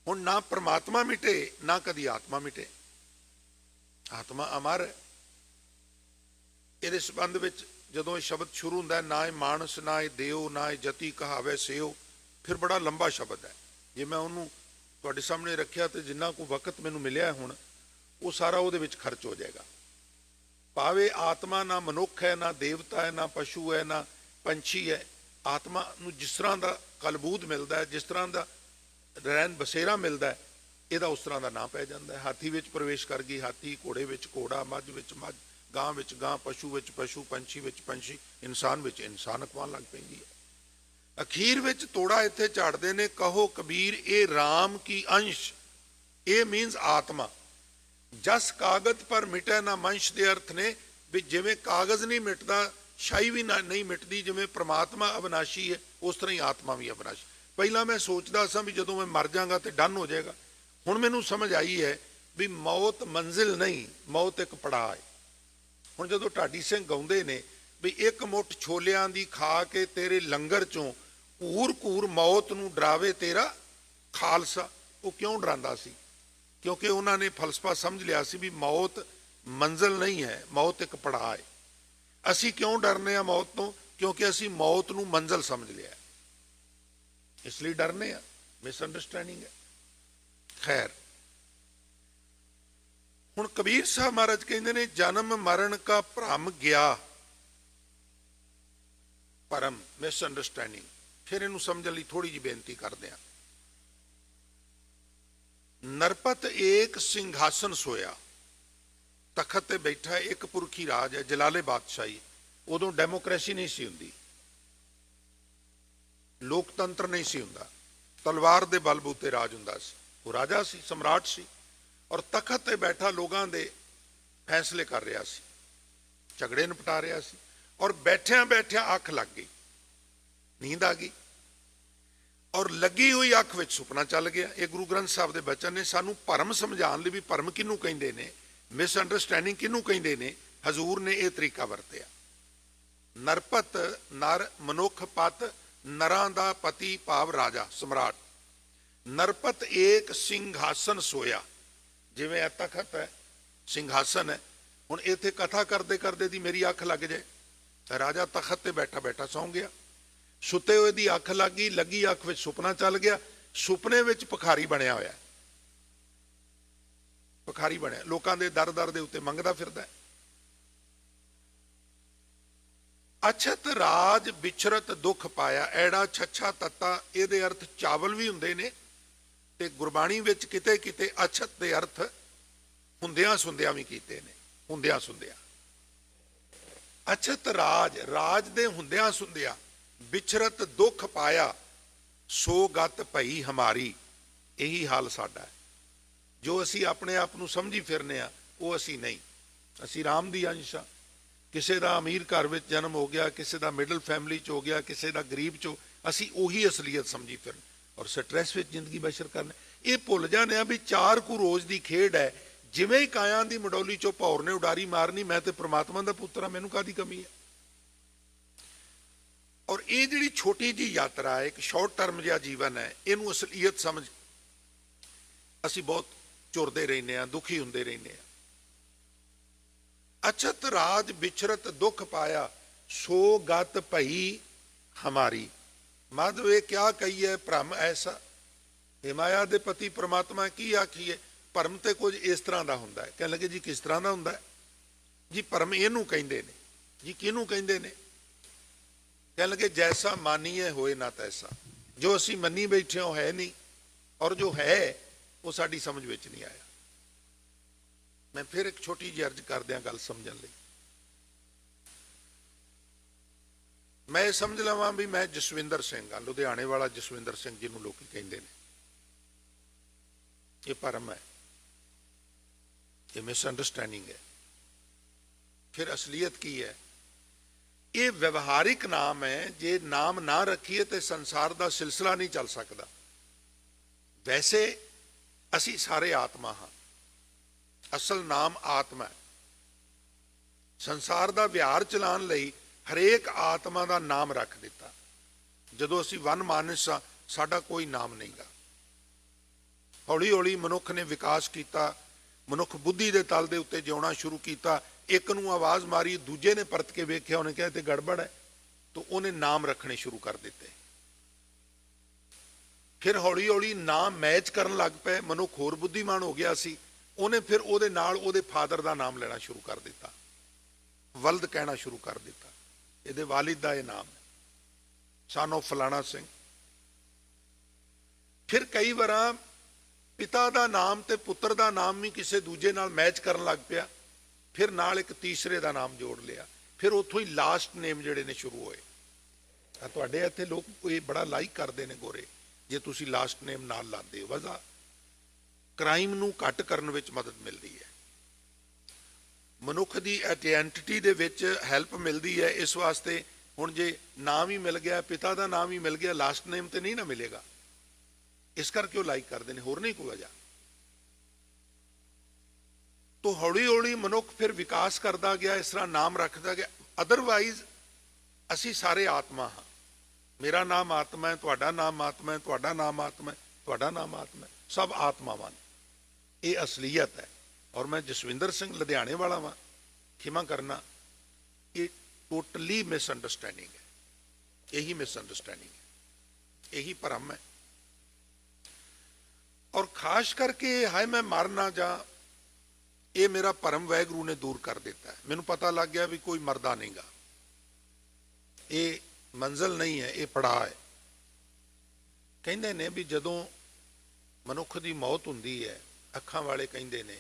हुण ना परमात्मा मिटे ना कदी आत्मा मिटे। आत्मा अमर है। ये संबंध में जदों ये शब्द शुरू होंदा है, ना ये मानस ना ये देओ ना ये जति कहावे सेओ, फिर बड़ा लंबा शब्द है। जे मैं उन्होंने तुहाडे सामने रखिया तो जिन्ना को वक्त मैनूं मिलिया हुण वो सारा उहदे विच खर्च हो जाएगा। भावे आत्मा ना मनुख है, ना देवता है, ना पशु है, ना पंछी है। आत्मा नूं जिस तरह का कलबूद मिलता है, जिस तरह का रहन बसेरा मिलता है, यदा उस तरह का नाम पै जाता है। हाथी विच प्रवेश कर गई हाथी, घोड़े विच घोड़ा, मझ विच मझ, गां विच गां, पशु विच पशु, पंछी विच पंछी, इंसान विच इंसान अखवान लग पैंदी है। अखीर विच तोड़ा इत्थे झाड़दे ने, कहो कबीर ए राम की अंश। ए मीनस आत्मा। जस कागज पर मिटे ना मंश दे अर्थ ने भी जिवें कागज नहीं मिटदा शाही भी नहीं मिटदी, जिवें परमात्मा अविनाशी है उस तरह ही आत्मा भी अविनाशी। पहला मैं सोचता सा भी जदों मैं मर जागा तो डन हो जाएगा। हुण मैनूं समझ आई है भी मौत मंजिल नहीं, मौत एक पड़ाव है। हुण जदों ढाडी सिंह गाउंदे ने भी एक मुठ छोलियां दी खा के तेरे लंगर चों घूर घूर मौत नूं डरावे तेरा खालसा, वो क्यों डरांदा सी? क्योंकि उन्होंने फलसफा समझ लिया सी भी मौत मंजिल नहीं है, मौत एक पड़ाव है। असी क्यों डरने आ मौत तो? क्योंकि असी मौत नूं मंजिल समझ लिया, इसलिए डरने आ। मिसअंडरस्टैंडिंग है। खैर, हुण कबीर साहब महाराज कहते ने जन्म मरण का भ्रम गया, भरम मिसअंडरस्टैंडिंग। फिर इनू समझने लई थोड़ी जी बेनती करते हैं। नरपत एक सिंघासन सोया, तखत ते बैठा एक पुरखी राज है, जलाले बादशाही। उदों डेमोक्रेसी नहीं सी हुंदी, लोकतंत्र नहीं सी हुंदा, तलवार दे बलबूते राज हुंदा सी। वो राजा सी, सम्राट सी, और तखत ते बैठा लोगों दे फैसले कर रहा सी, झगड़े निपटा रहा सी। और बैठिया बैठिया अख लग गई, नींद आ गई, और लगी हुई अख विच सुपना चल गया। ये गुरु ग्रंथ साहब के बचन ने सानू भरम समझाने लई भी भरम किनू कहिंदे ने, मिसअंडरस्टैंडिंग किनू कहिंदे ने, हजूर ने यह तरीका वरतिया। नरपत नर मनुख पत, नरां दा पति भाव राजा सम्राट। नरपत एक सिंघासन सोया, जिवें तखत है सिंघासन है। हुण इत्थे कथा करते करते दी मेरी अख लग जाए, राजा तखत ते बैठा बैठा सौ गया। सुते हुए दी अख लग गई, लगी अख विच सुपना चल गया। सुपने विच भखारी बनया होया, भखारी बनया, लोकां दे दर दर दे उत्ते मंगदा फिरदा है। अछत राज बिछरत दुख पाया, ऐड़ा छछा तत्ता इहदे अर्थ चावल भी हुंदे ने, ते गुरबाणी विच किते किते अछत दे अर्थ हुंदियां सुंदियां भी कीते ने, हुंदियां सुंदियां। अछत राज, राज दे हुंदियां सुंदियां, बिछरत दुख पाया, सो गत भई हमारी। यही हाल साडा है। जो असी अपने आप नूं समझी फिरने आ वो असी नहीं। असी राम दी अंश आ। किसी का अमीर घर में जन्म हो गया, किसी का मिडल फैमिली च हो गया, किसी का गरीब चो, असी उही असलीयत समझी फिर और स्ट्रैस में जिंदगी बसर करने। ये भुल जाने भी चार कु रोज की खेड है। जिमें ही काया की मडोली चो भौर ने उडारी मारनी, मैं तो परमात्मा का पुत्र हाँ, मैनू काहदी कमी है। और ये जी छोटी जी यात्रा है, एक शॉर्ट टर्म जिहा जीवन है, इनू असलीयत समझ असी बहुत झुरदे रहने, दुखी होंदे रहने। अछत राज बिछरत दुख पाया, सो गत भई हमारी। माधव ये क्या कही है, भ्रम ऐसा। हे माया दे पति परमात्मा की आखीए, भरम तो कुछ इस तरह का हुंदा है। कहने लगे जी किस तरह का हुंदा है जी? भरम इहनूं कहिंदे ने जी। किहनूं कहिंदे ने? कहने लगे जैसा मानीए होए ना तैसा। जो असी मनी बैठे हो है नहीं, और जो है वो साडी समझ विच नहीं आया। मैं फिर एक छोटी जी अर्ज कर दिया गल समझण लई। मैं समझ लवां भी मैं जसविंदर सिंह हाँ, लुधियाने वाला जसविंदर सिंह जिन्होंने लोग कहते हैं, ये भरम है, ये मिसअंडरस्टैंडिंग है। फिर असलीयत की है? ये व्यवहारिक नाम है। जे नाम ना रखिए तो संसार का सिलसिला नहीं चल सकता। वैसे असी सारे आत्मा हाँ, असल नाम आत्मा है। संसार का विहार चलाने लई हरेक आत्मा का नाम रख दिता। जदों असी वन मानस हाँ, साडा कोई नाम नहीं गा। हौली हौली मनुख ने विकास किया, मनुख बुद्धि के तल के उत्ते जिउना शुरू किया। एक नूं आवाज़ मारी, दूजे ने परत के वेख्या, उन्हें कहा ते गड़बड़ है, तो उन्हें नाम रखने शुरू कर दिते। फिर हौली हौली नाम मैच करन लग पे, मनुख होर बुद्धिमान हो गया सी, उन्हें फिर उहदे नाल उहदे फादर का नाम लेना शुरू कर दिता, वल्द कहना शुरू कर दिता। इहदे वालिद का यह नाम है, सन ऑफ फलाना सिंह। फिर कई बार पिता का नाम ते पुत्र का नाम भी किसी दूजे नाल मैच करन लग पिया, फिर नाल एक तीसरे का नाम जोड़ लिया। फिर उतों ही लास्ट नेम जिहड़े ने शुरू होए। तुहाडे इत्थे लोग ये बड़ा लाइक करते हैं गोरे, जे तुसी लास्ट नेम नाल लाते हो। वजह क्राइम नूं घट करन विच मदद मिलती है, मनुख की आइडेंटिटी दे विच हैल्प मिलती है। इस वास्ते हुण जे नाम ही मिल गया, पिता का नाम ही मिल गया, लास्ट नेम तो नहीं ना मिलेगा, इस करके वो लाइक करते हैं, होर नहीं कोई वजह। तो हौली हौली मनुख फिर विकास करता गया, इस तरह नाम रखता गया। अदरवाइज असी सारे आत्मा हाँ। मेरा नाम आत्मा है, तुहाडा नाम आत्मा है, तुहाडा नाम आत्मा है, तुहाडा नाम आत्मा है, सब आत्मावान। ये असलीयत है। और मैं जसविंदर सिंह लुधियाने वाला वा, खिमा करना, ये टोटली मिसअंडरस्टैंडिंग है। यही मिसअंडरस्टैंडिंग है, यही भरम है। और खास करके हाय मैं मर ना जा, ये मेरा भरम वाहिगुरू ने दूर कर दिता है। मैनू पता लग गया भी कोई मरदा नहीं गा, ये मंजिल नहीं है, ये पड़ाव है। कहते ने भी जदों मनुख की मौत हुंदी है, अखां वाले कहते ने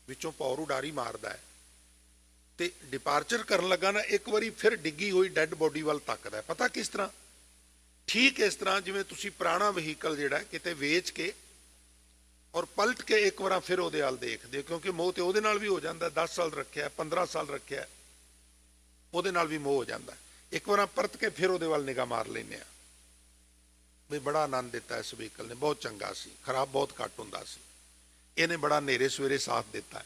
विचों पौर उडारी मारदा है, तो डिपार्चर करन लगा ना एक बारी फिर डिग्गी हुई डैड बॉडी वाल तकदा है। पता किस तरह? ठीक इस तरह जिवें तुसीं पुराना वहीकल जिहड़ा किते वेच के और पलट के एक बार फिर उहदे वाल देखदे, क्योंकि मोह तो उहदे नाल भी हो जाता। 10 साल रखिया, 15 साल रखिया, उहदे नाल भी मोह हो जाता। एक बार परत के फिर उहदे वाल निगाह मार लैंदे आ भी बड़ा आनंद दिता इस व्हीकल ने, बहुत चंगा सी, खराब बहुत घट हुंदा सी, इहने बड़ा नेरे सवेरे साथ दिता है।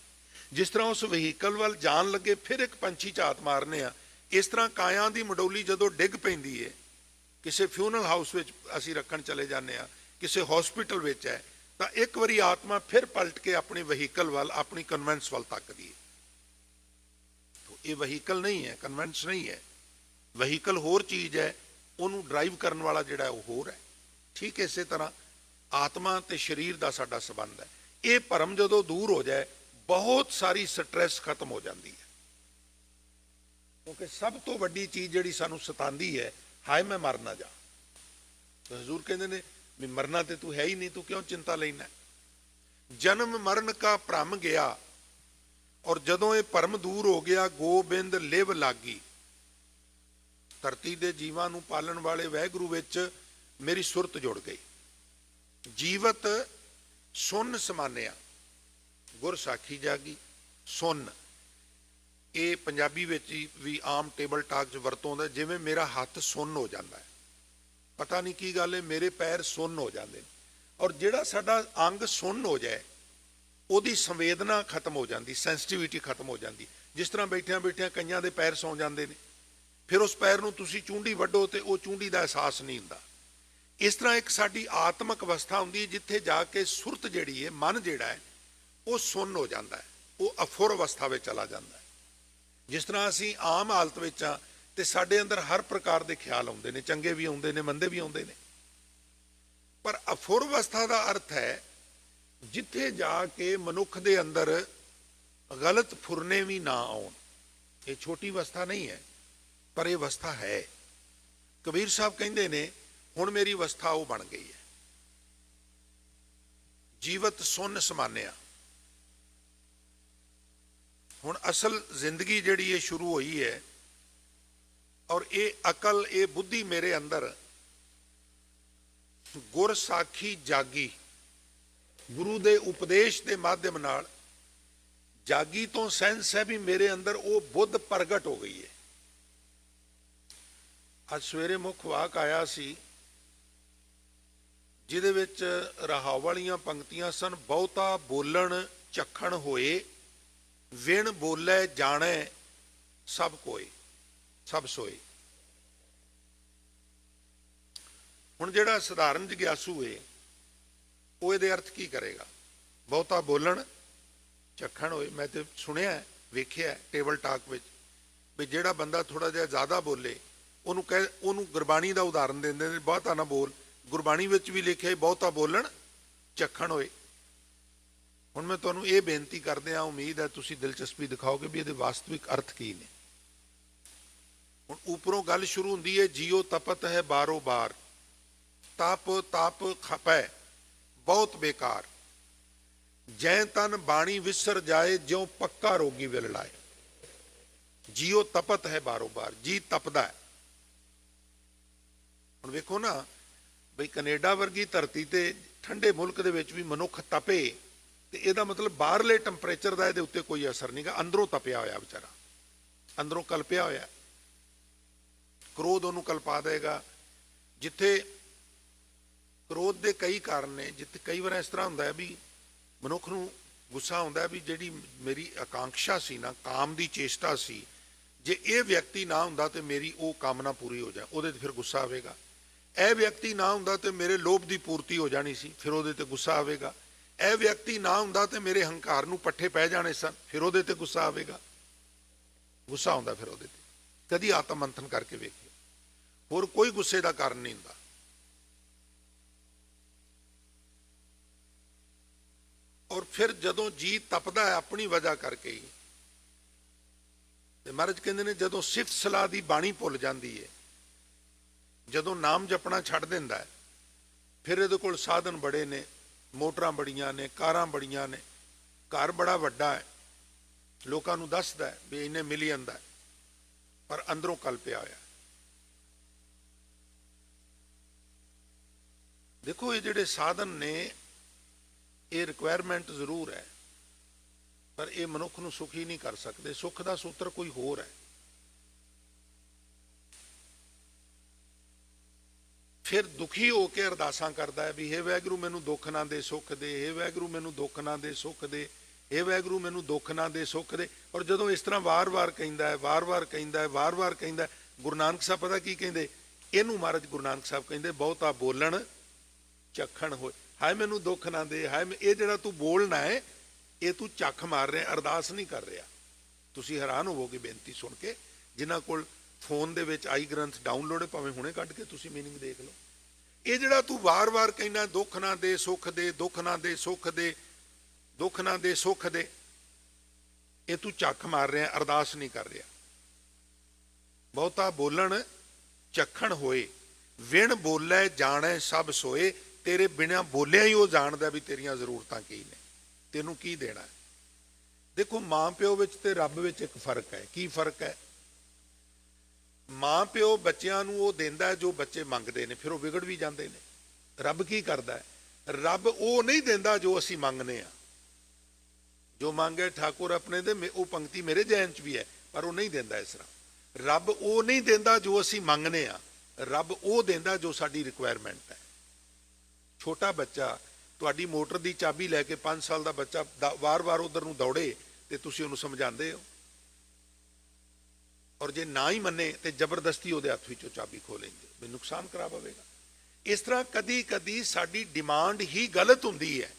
जिस तरह उस वहीकल वाल जान लगे फिर एक पंछी झात मारने आ, इस तरह कायां दी मडोली जदों डिग पैंदी है, किसी फ्यूनरल हाउस विच असी रखण चले जाने आ, किसी हॉस्पिटल विच है, तो एक बारी आत्मा फिर पलट के अपने वहीकल वाल, अपनी कन्वेंस वाल तकदी है। तो ये वहीकल नहीं है, कन्वेंस नहीं है। वहीकल होर चीज़ है, उन्होंने ड्राइव करने वाला जिहड़ा वो होर है। ठीक इस तरह आत्मा ते शरीर का साडा संबंध है। ये भरम जदों दूर हो जाए, बहुत सारी स्ट्रैस खत्म हो जाती है। क्योंकि सब तो वड्डी चीज़ जिहड़ी सानू सतांदी है, हाय मैं मर ना जा। तो हजूर कहते ने भी मरना तो तू है ही नहीं, तू क्यों चिंता लेना? जन्म मरण का भ्रम गया, और जदों ये भरम दूर हो गया, गोबिंद लिव लागी। धरती के जीवां नूं पालन वाले वाहिगुरू विच मेरी सुरत जुड़ गई। जीवत सुन समानिया, गुर साखी जागी। सुन ये पंजाबी विच भी आम टेबल टाक च वरतों होंदा, जिवें मेरा हथ सुन हो जाता है, पता नहीं की गल है, मेरे पैर सुन हो जाते हैं। और जिहड़ा साडा अंग सुन हो जाए, उहदी संवेदना खत्म हो जाती, सेंसिटिविटी खत्म हो जाती। जिस तरह बैठिया बैठिया कईयां दे पैर सौ जाते हैं, फिर उस पैर नूं तुसीं चूंडी वड्डो तो वो चूंडी का एहसास नहीं हुंदा। इस तरह एक साडी आत्मक अवस्था हुंदी है, जिथे जाके सुरत जिहड़ी है, मन जिहड़ा है, वो सुन हो जाता है, वो अफुर अवस्था में चला जाता है। जिस तरह असीं आम हालत विच आ ते साडे अंदर हर प्रकार के ख्याल आउंदे ने, चंगे भी आउंदे ने, मंदे भी आउंदे ने। पर अफुर अवस्था का अर्थ है जिथे जाके मनुख दे अंदर गलत फुरने भी ना आउण। ये छोटी अवस्था नहीं है, पर यह अवस्था है। कबीर साहब कहते ने हुण मेरी अवस्था वो बन गई है, जीवत सुन समान्या। हुण असल जिंदगी जिहड़ी ये शुरू हुई है, और ये अकल ये बुद्धि मेरे अंदर गुर साखी जागी, गुरु दे उपदेश के माध्यम नाल जागी तो सेंस है भी मेरे अंदर वो बुद्ध प्रगट हो गई है। आज सवेरे मुख वाक आया सी जिहदे विच रहाव वालियां पंक्तियां सन, बहुता बोलण चखण होए, विण बोले जाने सब कोई सब सोए। हुण जिहड़ा सधारण जिग्यासू है वो इहदे अर्थ की करेगा? बहुता बोलण चखण होए। मैं तो सुनिया वेखिया टेबल टाक विच भी जिहड़ा बंदा थोड़ा जिहा ज़्यादा बोले उन्होंने गुरबाणी का उदाहरण देंदे ने, बहुता ना बोल। गुरबाणी विच भी लिखिया बहुता बोलण चखण होए। हुण मैं तुहानूं ये बेनती करदे हां, उम्मीद है तुसीं दिलचस्पी दिखाओगे भी इहदे वास्तविक अर्थ की ने। हुण उपरों गल शुरू हुंदी है, जियो तपत है बारो बार, तप तप खपै बहुत बेकार, जै तन बाणी विसर जाए, ज्यों पक्का रोगी विल लाए। जियो तपत है बारो बार, जी तपदा है। हुण वेखो ना बई कनेडा वर्गी धरती ते ठंडे मुल्क दे विच भी मनुख तपे ते इहदा मतलब बाहरले टैंपरेचर का इहदे उत्ते कोई असर नहीं गा, अंदरों तपिया होया बेचारा, अंदरों कल्पिया होया। क्रोध उहनूं कल्पा देगा। जिथे क्रोध के कई कारण ने, जिथे कई बार इस तरह हुंदा है भी मनुख नूं गुस्सा आउंदा है भी जिहड़ी मेरी आकांक्षा सी ना, काम की चेष्टा सी, जे ये व्यक्ति ना हुंदा ते मेरी वो कामना पूरी हो जाए, उहदे ते फिर गुस्सा आवेगा। यह व्यक्ति ना हुंदा ते मेरे लोभ की पूर्ति हो जानी सी, फिर उहदे ते गुस्सा आवेगा। यह व्यक्ति ना हुंदा ते मेरे हंकार नूं पट्ठे पै जाने सन, फिर उहदे ते गुस्सा आवेगा। गुस्सा आउंदा फिर उहदे ते। कदी आत्म मंथन करके वेखिओ, होर कोई गुस्से का कारण नहीं हुंदा। और फिर जदों जी तपदा है अपनी वजह करके ही, महाराज कहते हैं जदों सिफत सलाह की बाणी भुल जाती है, जदों नाम जपना छड्ड दिंदा है, फिर इहदे कोल साधन बड़े ने, मोटरां बड़ियां ने, कारां बड़ियां ने, घर बड़ा वड्डा है, लोकां नूं दसदा है भी इन्ने मिलियन दा है, पर अंदरों कल पिया होया। देखो ये जिहड़े साधन ने ये रिक्वायरमेंट जरूर है, पर यह मनुख नूं सुखी नहीं कर सकते। सुख का सूत्र कोई होर है। फिर दुखी होकर अरदासां करता है भी हे वाहिगुरू मैनू दुख ना दे सुख दे, हे वाहिगुरू मैनू दुख ना दे सुख दे, हे वाहिगुरू मैनू दुख ना दे सुख दे। और जदों इस तरह वार वार कहिंदा है, वार वार कहिंदा है, वार वार कहिंदा है, गुरु नानक साहब पता की कहिंदे, इहनूं महाराज गुरु नानक साहब कहिंदे बहुता बोलण चखण होए। हाय मैनू दुख ना दे, हाय ये जिहड़ा तू बोलना है ये तू चख मार रहा, अरदास नहीं कर रहा। तुसीं हैरान होवोगे बेनती सुन के, जिन्हां कोल फोन दे विच आई ग्रंथ डाउनलोड है, भावें हुणे कढ के तुसीं मीनिंग देख लो। ये जिहड़ा तू वार वार कहना दुख ना दे सुख दे, दुख ना दे सुख दे, दुख ना दे सुख दे, ये तू चख मार रहा, अरदास नहीं कर रहा। बहुता बोलण चखण होए, विण बोले जाने सब सोए। तेरे बिना बोलिया ही वो जानदा भी तेरियां जरूरतां की ने, तेनू की देना है। देखो मां प्यो विच ते रब विच एक फर्क है। की फर्क है? मां प्यो बच्चों नूं वो देंदा है जो बच्चे मंगते हैं, फिर वो विगड़ भी जाते हैं। रब की करता है? रब वो नहीं देंदा जो असीं मंगने आ। जो मंगे ठाकुर अपने दे, वो पंक्ति मेरे जहन च भी है, पर वो नहीं देंदा इस तरह। रब वो नहीं देंदा जो असीं मंगने आ, रब वो देंदा जो साडी रिक्वायरमेंट है। छोटा बच्चा तुहाडी मोटर की चाबी लैके 5 साल का बच्चा वार वार उधर नूं दौड़े तो तुसीं उहनूं समझाते हो, और जे ना ही मने तो जबरदस्ती उहदे हत्थ विचों चाबी खो लेंगे, भी नुकसान करा पवेगा। इस तरह कदी कदी साडी डिमांड ही गलत हुंदी है।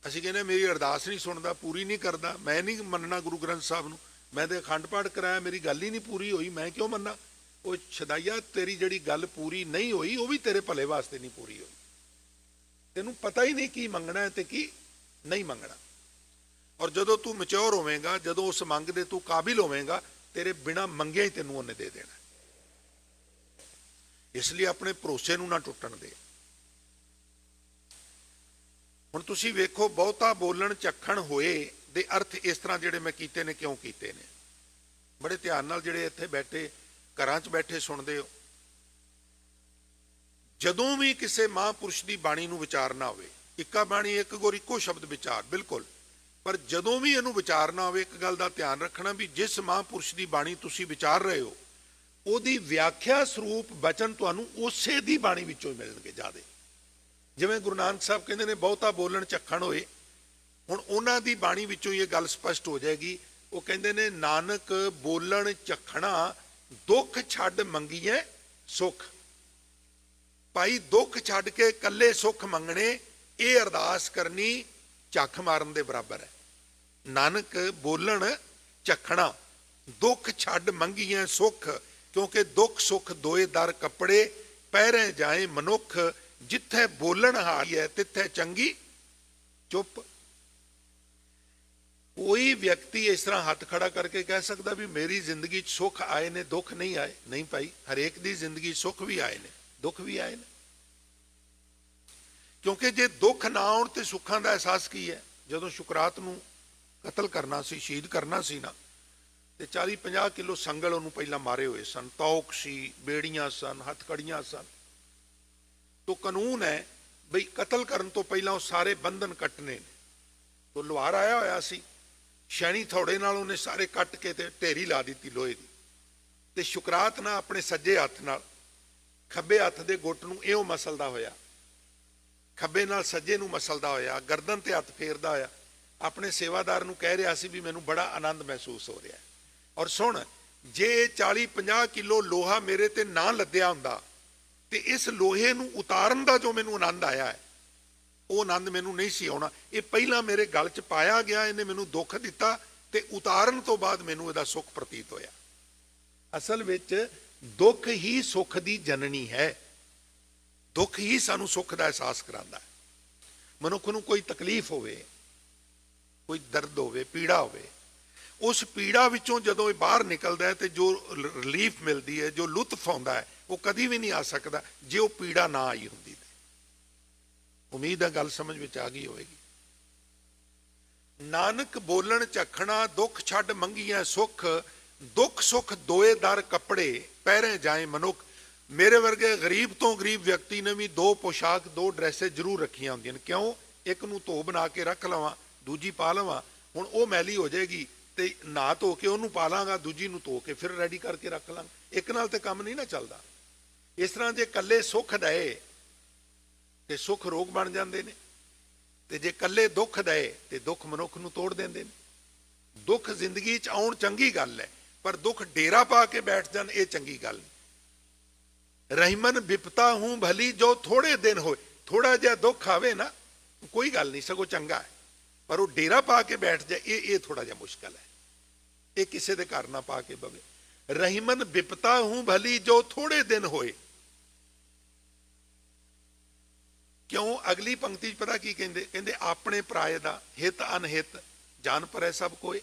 असीं कहने मेरी अरदास नहीं सुनदा, पूरी नहीं करदा, मैं नहीं मनना गुरु ग्रंथ साहब नूं, मैं तो अखंड पाठ कराया, मेरी गल ही नहीं पूरी हुई, मैं क्यों मन्ना? वो छदाइया, तेरी जिहड़ी गल पूरी नहीं हुई वो भी तेरे भले वास्ते नहीं पूरी हुई। तेनों पता ही नहीं की मंगना है ते की नहीं मंगना। और जदों तू मैच्योर होवेगा, जदों उस मंग दे तू काबिल होवेगा, तेरे बिना मंगिया ही तेनों उन्हें दे देना। इसलिए अपने भरोसे नूं ना टुटण दे। हुण तुसीं वेखो, बहुता बोलण झक्खण होए दे अर्थ इस तरह जिहड़े मैं कीते ने क्यों कीते ने, बड़े ध्यान नाल जिहड़े इत्थे बैठे घरां 'च बैठे सुणदे हो। जदों भी किसी महापुरुष की बाणी नूं विचारना होवे, इक्का बाणी एक गुर इक्को शब्द विचार बिल्कुल, पर जदों भी इहनूं विचारना होवे एक गल दा ध्यान रखना भी जिस महापुरुष की बाणी तुसीं विचार रहे हो ਉਹਦੀ व्याख्या ਸਰੂਪ बचन ਤੁਹਾਨੂੰ ਉਸੇ ਦੀ ਬਾਣੀ ਵਿੱਚੋਂ ਹੀ ਮਿਲਣਗੇ ਜ਼ਿਆਦੇ। ਜਿਵੇਂ ਗੁਰੂ ਨਾਨਕ ਸਾਹਿਬ ਕਹਿੰਦੇ ਨੇ ਬਹੁਤਾ ਬੋਲਣ ਝੱਖਣ ਹੋਏ, ਹੁਣ ਉਹਨਾਂ ਦੀ ਬਾਣੀ ਵਿੱਚੋਂ ਇਹ ਗੱਲ ਸਪਸ਼ਟ ਹੋ ਜਾਏਗੀ। ਉਹ ਕਹਿੰਦੇ ਨੇ ਨਾਨਕ ਬੋਲਣ ਝੱਖਣਾ ਦੁੱਖ ਛੱਡ ਮੰਗੀਏ ਸੁਖ। ਭਾਈ ਦੁੱਖ ਛੱਡ ਕੇ ਕੱਲੇ ਸੁਖ ਮੰਗਣੇ, ਇਹ ਅਰਦਾਸ ਕਰਨੀ ਝੱਖ ਮਾਰਨ ਦੇ ਬਰਾਬਰ ਹੈ। ਨਾਨਕ ਬੋਲਣ ਝੱਖਣਾ ਦੁੱਖ ਛੱਡ ਮੰਗੀਏ ਸੁਖ, क्योंकि दुख सुख दोए दर कपड़े, पैरे जाए मनुख, जिथे बोलन हारी है तिथे चंगी चुप। कोई व्यक्ति इस तरह हाथ खड़ा करके कह सकता भी मेरी जिंदगी सुख आए ने दुख नहीं आए? नहीं भाई, हरेक दी जिंदगी सुख भी आए ने दुख भी आए ने। क्योंकि जे दुख ना आउण ते सुखां दा एहसास की है? जदों शुकरात नूं कतल करना सी, शहीद करना सी ना, ते 40-50 किलो संगल उन्होंने पहला मारे हुए सन, तौक सी, बेड़ियां सन, हथकड़ियां सन। तो कानून है बई कतल करन तो पहला वो सारे बंधन कटने। तो लुहार आया होया सी, शैणी थोड़े नाल उन्हें सारे कट के ते ढेरी ला दी लोहे की। ते शुकरात ना अपने सज्जे हथ नाल खब्बे हथ दे गुट नूं इउं मसलदा होया, खब्बे नाल सज्जे नूं मसलदा होया, गर्दन ते हथ फेरदा होया अपने सेवादार नूं कह रहा सी भी मैनूं बड़ा आनंद महसूस हो रहा है। और सुन, जे 40-50 किलो लोहा मेरे ते ना लद्या हुंदा ते इस लोहे नूं उतारन दा जो मैनूं आनंद आया है, वो आनंद मैनूं नहीं सी आउणा। ये पहला मेरे गल च पाया गया, इन्हें मैनूं दुख दिता ते उतारन तो बाद मैनूं इहदा सुख प्रतीत होया। असल विच दुख ही सुख दी जननी है। दुख ही सानूं सुख दा एहसास करांदा है। मनुख नूं कोई तकलीफ होवे, कोई दर्द होवे, पीड़ा होवे, उस पीड़ा विचों जदों ये बाहर निकलदा है तो जो रिलीफ मिलती है, जो लुत्फ आउंदा है, वो कभी भी नहीं आ सकता जे वो पीड़ा ना आई हुंदी। उम्मीद है गल समझ विच आ गई होगी। नानक बोलण झक्खना दुख छड्ड मंगीए सुख, दुख सुख दोए दर कपड़े, पैरे जाए मनुख। मेरे वर्गे गरीब तो गरीब व्यक्ति ने भी 2 पोशाक 2 ड्रैसे जरूर रखियां होंदियां। क्यों? एक नूं धो बना के रख लवां, दूजी पा लवां, हुण वो मैली हो जाएगी ते नहा धो के उन्होंने पा लांगा, दूजी नूं धो के फिर रेडी करके रख लांगा। एक नाल ते काम नहीं ना चलदा। इस तरह जे कल्ले सुख दए ते सुख रोग बन जाते हैं, ते जे कल्ले दुख दए ते दुख मनुख नूं तोड़ देंदे ने। दुख जिंदगी च आउण चंगी गल है, पर दुख डेरा पा के बैठ जान ये चंगी गल नहीं। रहीमन विपता हूं भली जो थोड़े दिन होए। थोड़ा जिहा दुख आवे ना कोई गल नहीं, सगों चंगा है, पर वो डेरा पा के बैठ जाए ये थोड़ा जिहा मुश्किल है। ये किसी दे घर ना पा के बवे। रहीमन विपता हूं भली जो थोड़े दिन होए। क्यों? अगली पंक्ति पता की कहंदे? कहंदे अपने पराए दा हित अनहित जान परै सब कोई।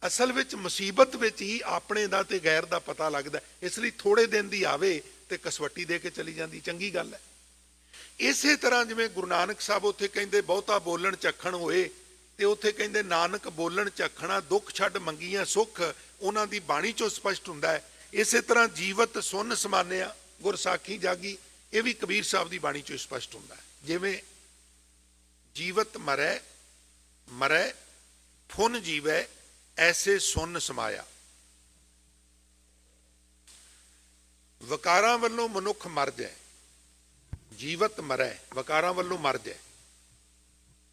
असल विच मुसीबत विच ही अपने दा ते गैर दा पता लगदा, इसलिए थोड़े दिन दी आवे ते कसवट्टी दे के चली जाती, चंगी गल है। इसे तरह जिवें गुरु नानक साहब उत्थे कहंदे बहुता बोलण झक्खण होए, ते उत्थे कहंदे नानक बोलण झक्खणा दुख छड्ड मंगीए सुख, उन्हां दी बाणी चों स्पष्ट हुंदा है। इसे तरह जीवत सुन समानिया गुरसाखी जागी, ये भी कबीर साहब की बाणी चों स्पष्ट हुंदा है। जिवें जीवत मरै मरै फुन जीवै ऐसे सुन समाया। वकारां वल्लों मनुख मर जाए, जीवत मरै वकारां वल्लों मर जाए।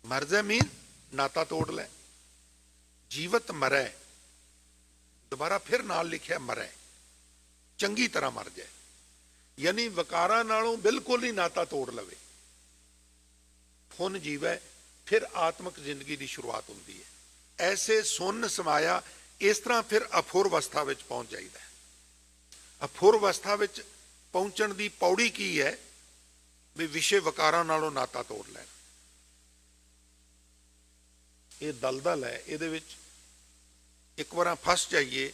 मर जाए मीन नाता तोड़ लै। जीवत मरै दोबारा फिर नाल लिखिया मरै, चंगी तरह मर जाए, यानी वकारां नालों बिल्कुल ही नाता तोड़ लवे। फुन जीवै फिर आत्मक जिंदगी की शुरुआत होंदी है। ऐसे सुन समाया इस तरह फिर अफुर अवस्था में पहुँच जाइदा। अफुर अवस्था में पहुँचण की पौड़ी की है भी विषय वकारां नालों नाता तोड़ लैना। ये दलदल है, ये एक बार फस जाइए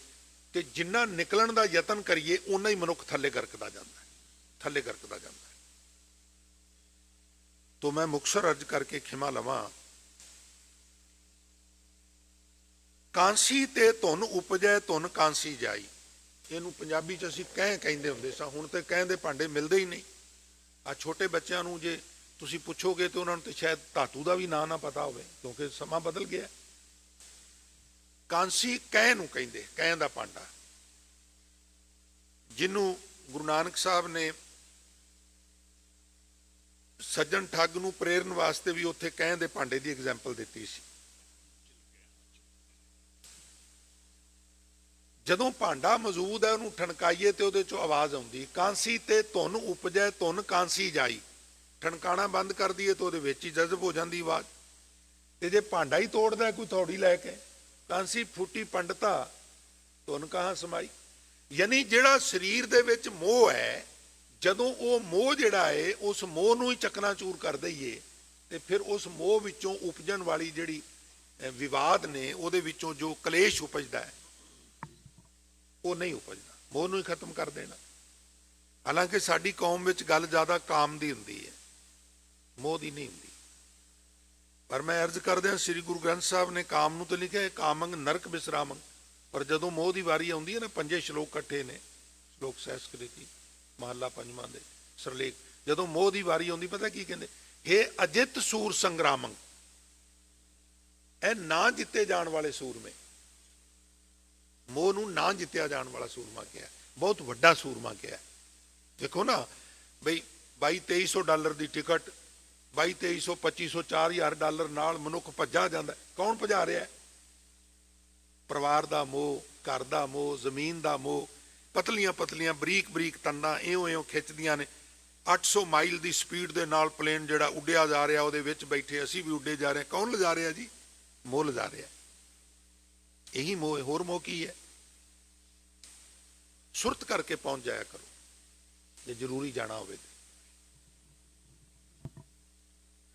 तो जिन्ना निकलण का यतन करिए उन्ना ही मनुख थले गरकदा जाता है, थले गरकदा जाता है। तो मैं मुक्तसर अर्ज करके खिमा लवां, कांसी ते धुन उपजै धुन कांसी जाई। इनू पंजाबी च असीं कह कहिंदे हुंदे सां, हुण ते कह दे भांडे मिलदे ही नहीं। आ छोटे बच्चों नूं जे तुसीं पुछोगे तो उन्होंने तो शायद धातु का भी ना पता होवे, क्योंकि समा बदल गया। कांसी कह नूं कहिंदे, कह दा भांडा, जिन्हों गुरु नानक साहब ने सज्जन ठग नूं प्रेरण वास्ते भी उत्थे कह दे भांडे की एग्जाम्पल दी सी। जदों भांडा मौजूद है उन्होंने ठनकाइए तो उहदे चों आवाज़ आउंदी, कांसी ते धुन उपजै धुन कांसी जाई। ठनकाना बंद कर दिए तो उहदे विच ही जज़ब हो जाती आवाज़। ते जे भांडा ही तोड़दा कोई थोड़ी लैके, कांसी फूटी पंडिता धुन कहाँ समाई। यानी जिहड़ा शरीर दे विच मोह है, जदों वो मोह जिहड़ा है उस मोह नूं ही चकनाचूर कर दईए ते फिर उस मोह विचों उपजण वाली जिहड़ी विवाद ने उहदे विचों जो कलेश उपजदा है वो नहीं उपजदा, मोह नूं ही खत्म कर देना। हालांकि साडी कौम विच गल ज़्यादा काम दी हुंदी है, मोह दी नहीं हुंदी। पर मैं अर्ज करदे श्री गुरु ग्रंथ साहब ने काम नूं तो लिखिआ कामंग नरक विश्रामंग, पर जदों मोह की वारी आउंदी है ना, 5 श्लोक इकट्ठे ने, श्लोक सहस्कृति महला 5वां दे सरलेख, जदों मोह की वारी आउंदी पता की कहंदे, हे अजित सूर संग्रामंग, ए ना जिते जाण वाले सूरमे। मोह नूं ना जित्या जाण वाला सूरमा कहा, बहुत वड्डा सूरमा कहा। देखो ना बई $2200 की टिकट, $2200, $2500, $4000 नाल मनुख भज्जा जांदा। कौन भजा रहा है? परिवार का मोह, घर का मोह, जमीन का मोह, पतलियां पतलियां बरीक बरीक तंदां इउं इउं खिंचदियां ने। 800 माइल की स्पीड के नाल प्लेन जिहड़ा उड्डिया जा रहा उहदे विच बैठे असीं भी उड्डे जा रहे। कौन लिजा रहा जी? मोह लिजा रहा। यही मोह है, होर मोह की है? सुरत करके पहुंच जाया करो जे जरूरी जाना होवे।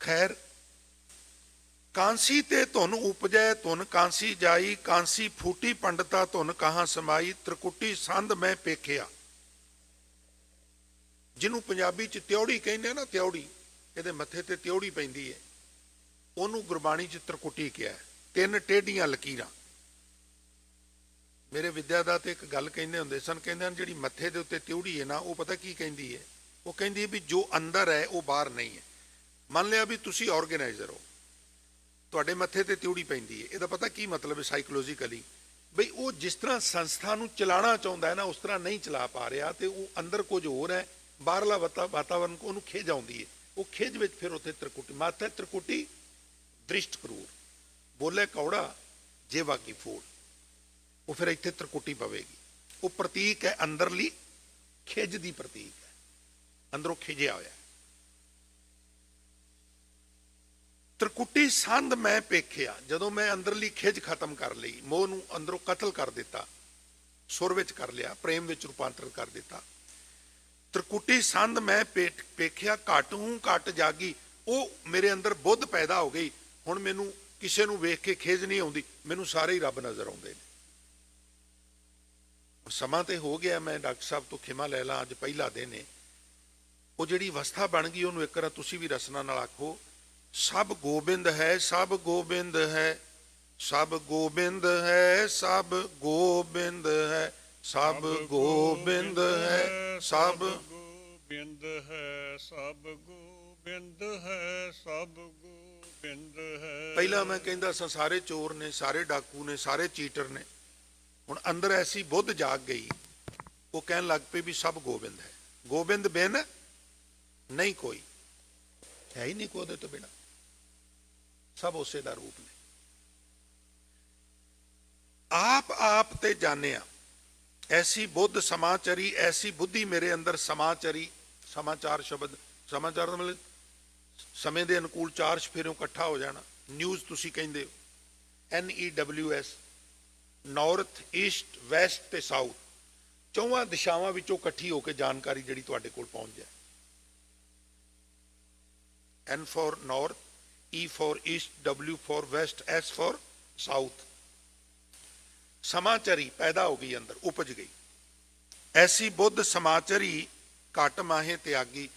खैर, कांसी ते धुन उपजै धुन कांसी जाई, कांसी फूटी पंडिता धुन कहाँ समाई, त्रिकुटी संध मैं पेखिया। जिन्हों पंजाबी च त्योड़ी कहते ना, त्योड़ी, ये मत्थे ते त्योड़ी पैंदी है, उन्होंने गुरबाणी च त्रिकुटी कहा। 3 टेढ़ियां लकीरां। मेरे विद्या तो एक गल कहते होंदे सन, कहते हैं जी मत्थे के उत्ते त्योड़ी है ना, वो पता की कहती है? वो कहती है भी जो अंदर है वो बाहर नहीं है। मान लिया भी तुसी ऑर्गेनाइजर हो, तुहाडे मत्थे ते त्योड़ी पैंदी है, इहदा पता की मतलब है साइकोलॉजिकली? बई वो जिस तरह संस्था नूं चलाना चाहुंदा है ना, उस तरह नहीं चला पा रहा, तो वो अंदर कुछ होर है, बाहरला वातावरण को उन्होंने खिज आउंदी है। वो खिज विच फिर उत्थे त्रिकुटी, माथे त्रिकुटी दृष्ट क्रूर, बोले कौड़ा जेवा की फूड़, वो फिर इत्थे त्रिकुटी पवेगी। वो प्रतीक है अंदरली खिज दी प्रतीक है, अंदरों खिजिया होया। त्रिकुटी संध मैं पेखिया, जदों मैं अंदरली खिज खत्म कर ली, मोह नूं अंदरों कतल कर दिता, सुर विच कर लिया, प्रेम विच रूपांतरित कर दिता। त्रिकुटी संध मैं पेखिया, घट हूं घट जागी, वो मेरे अंदर बुद्ध पैदा हो गई। हुण मैनूं किसे नूं वेख के खिज नहीं आउंदी, मैनूं सारे ही रब नज़र आउंदे ने। समा तो हो गया, मैं डॉक्टर साहब तो खिमा लै ला, अज पहला दिन है। वो जिहड़ी अवस्था बन गई उन्होंने एक बार तुसीं भी रसना नाल आखो, सब गोबिंद है, सब गोबिंद है, सब गोबिंद है, सब गोबिंद है, सब गोबिंद है, सब गोबिंद है, सब गोबिंद है, सब गोबिंद है। पहला मैं कहंदा सा सारे चोर ने, सारे डाकू ने, सारे चीटर ने। हुण अंदर ऐसी बुद्ध जाग गई, वो कहन लग पे भी सब गोबिंद है, गोबिंद बिन नहीं कोई है ही नहीं, कोई तो बिना सब उसे दा रूप ने। आप ते जानिया, ऐसी बुद्ध समाचारी, ऐसी बुद्धि मेरे अंदर समाचारी। समाचार शब्द, समाचार मतलब समय के अनुकूल 4 फेरों इकट्ठा हो जाना। न्यूज़ तुसी कहंदे हो, NEWS, ਨਾਰਥ ਈਸਟ ਵੈਸਟ ਤੇ ਸਾਊਥ ਚੌਵਾਂ ਦਿਸ਼ਾਵਾਂ ਵਿੱਚੋਂ ਇਕੱਠੀ ਹੋ ਕੇ ਜਾਣਕਾਰੀ ਜਿਹੜੀ ਤੁਹਾਡੇ ਕੋਲ ਪਹੁੰਚ ਜਾਏ। N for north, E for east, W for west, S for south। ਸਮਾਚਰੀ ਪੈਦਾ ਹੋ ਗਈ, ਅੰਦਰ ਉਪਜ ਗਈ। ਐਸੀ ਬੁੱਧ ਸਮਾਚਰੀ ਘਟ ਮਾਹੇ ਤਿਆਗੀ।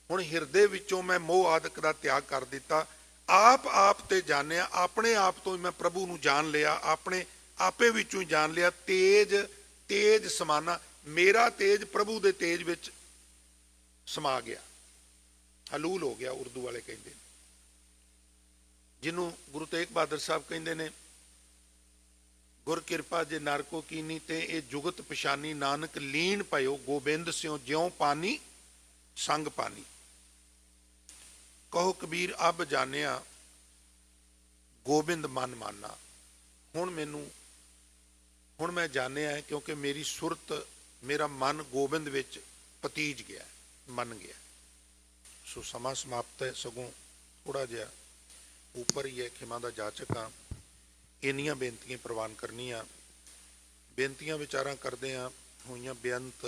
ਹੁਣ ਹਿਰਦੇ ਵਿੱਚੋਂ ਮੈਂ ਮੋਹ ਆਦਿਕ ਦਾ ਤਿਆਗ ਕਰ ਦਿੱਤਾ, ਆਪ ਤੇ ਜਾਣਿਆ, ਆਪਣੇ ਆਪ ਤੋਂ ਹੀ ਮੈਂ ਪ੍ਰਭੂ ਨੂੰ ਜਾਣ ਲਿਆ, ਆਪਣੇ ਆਪੇ ਵਿੱਚੋਂ ਹੀ ਜਾਣ ਲਿਆ। ਤੇਜ ਸਮਾਨਾ, ਮੇਰਾ ਤੇਜ ਪ੍ਰਭੂ ਦੇ ਤੇਜ ਵਿੱਚ ਸਮਾ ਗਿਆ, ਹਲੂਲ ਹੋ ਗਿਆ, ਉਰਦੂ ਵਾਲੇ ਕਹਿੰਦੇ ਨੇ, ਜਿਹਨੂੰ ਗੁਰੂ ਤੇਗ ਬਹਾਦਰ ਸਾਹਿਬ ਕਹਿੰਦੇ ਨੇ, ਗੁਰ ਕਿਰਪਾ ਜੇ ਨਰ ਕੋ ਕੀਨੀ ਤੇ ਇਹ ਜੁਗਤ ਪਛਾਨੀ, ਨਾਨਕ ਲੀਨ ਪਇਓ ਗੋਬਿੰਦ ਸਿਉ ਜਿਉ ਪਾਨੀ ਸੰਗ ਪਾਨੀ। ਕਹੋ ਕਬੀਰ ਅਬ ਜਾਣਿਆ ਗੋਬਿੰਦ ਮਨ ਮਾਨਾ। ਹੁਣ ਮੈਂ ਜਾਣਿਆ ਹੈ, ਕਿਉਂਕਿ ਮੇਰੀ ਸੁਰਤ, ਮੇਰਾ ਮਨ ਗੋਬਿੰਦ ਵਿੱਚ ਪਤੀਜ ਗਿਆ, ਮੰਨ ਗਿਆ। ਸੋ ਸਮਾਂ ਸਮਾਪਤ ਹੈ, ਸਗੋਂ ਥੋੜਾ ਜਿਹਾ ਉੱਪਰ ਹੀ ਹੈ। ਖਿਮਾ ਦਾ ਜਾਚਕ ਹਾਂ, ਇੰਨੀਆਂ ਬੇਨਤੀਆਂ ਪ੍ਰਵਾਨ ਕਰਨੀਆਂ। ਬੇਨਤੀਆਂ ਵਿਚਾਰਾਂ ਕਰਦੇ ਹਾਂ, ਹੋਈਆਂ ਬੇਅੰਤ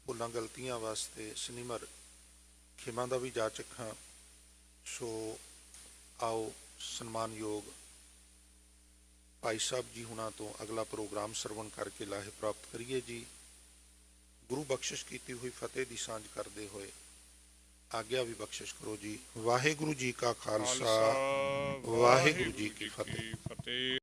ਭੁੱਲਾਂ ਗਲਤੀਆਂ ਵਾਸਤੇ ਸਨਿਮਰ ਖਿਮਾ ਦਾ ਵੀ ਜਾਚਕ ਹਾਂ। ਸੋ ਆਓ ਸਨਮਾਨਯੋਗ ਭਾਈ ਸਾਹਿਬ ਜੀ ਹੁਣਾਂ ਤੋਂ ਅਗਲਾ ਪ੍ਰੋਗਰਾਮ ਸਰਵਣ ਕਰਕੇ ਲਾਹੇ ਪ੍ਰਾਪਤ ਕਰੀਏ ਜੀ। ਗੁਰੂ ਬਖਸ਼ਿਸ਼ ਕੀਤੀ ਹੋਈ ਫਤਿਹ ਦੀ ਸਾਂਝ ਕਰਦੇ ਹੋਏ ਆਗਿਆ ਵੀ ਬਖਸ਼ਿਸ਼ ਕਰੋ ਜੀ। ਵਾਹਿਗੁਰੂ ਜੀ ਕਾ ਖਾਲਸਾ, ਵਾਹਿਗੁਰੂ ਜੀ ਕੀ ਫਤਿਹ।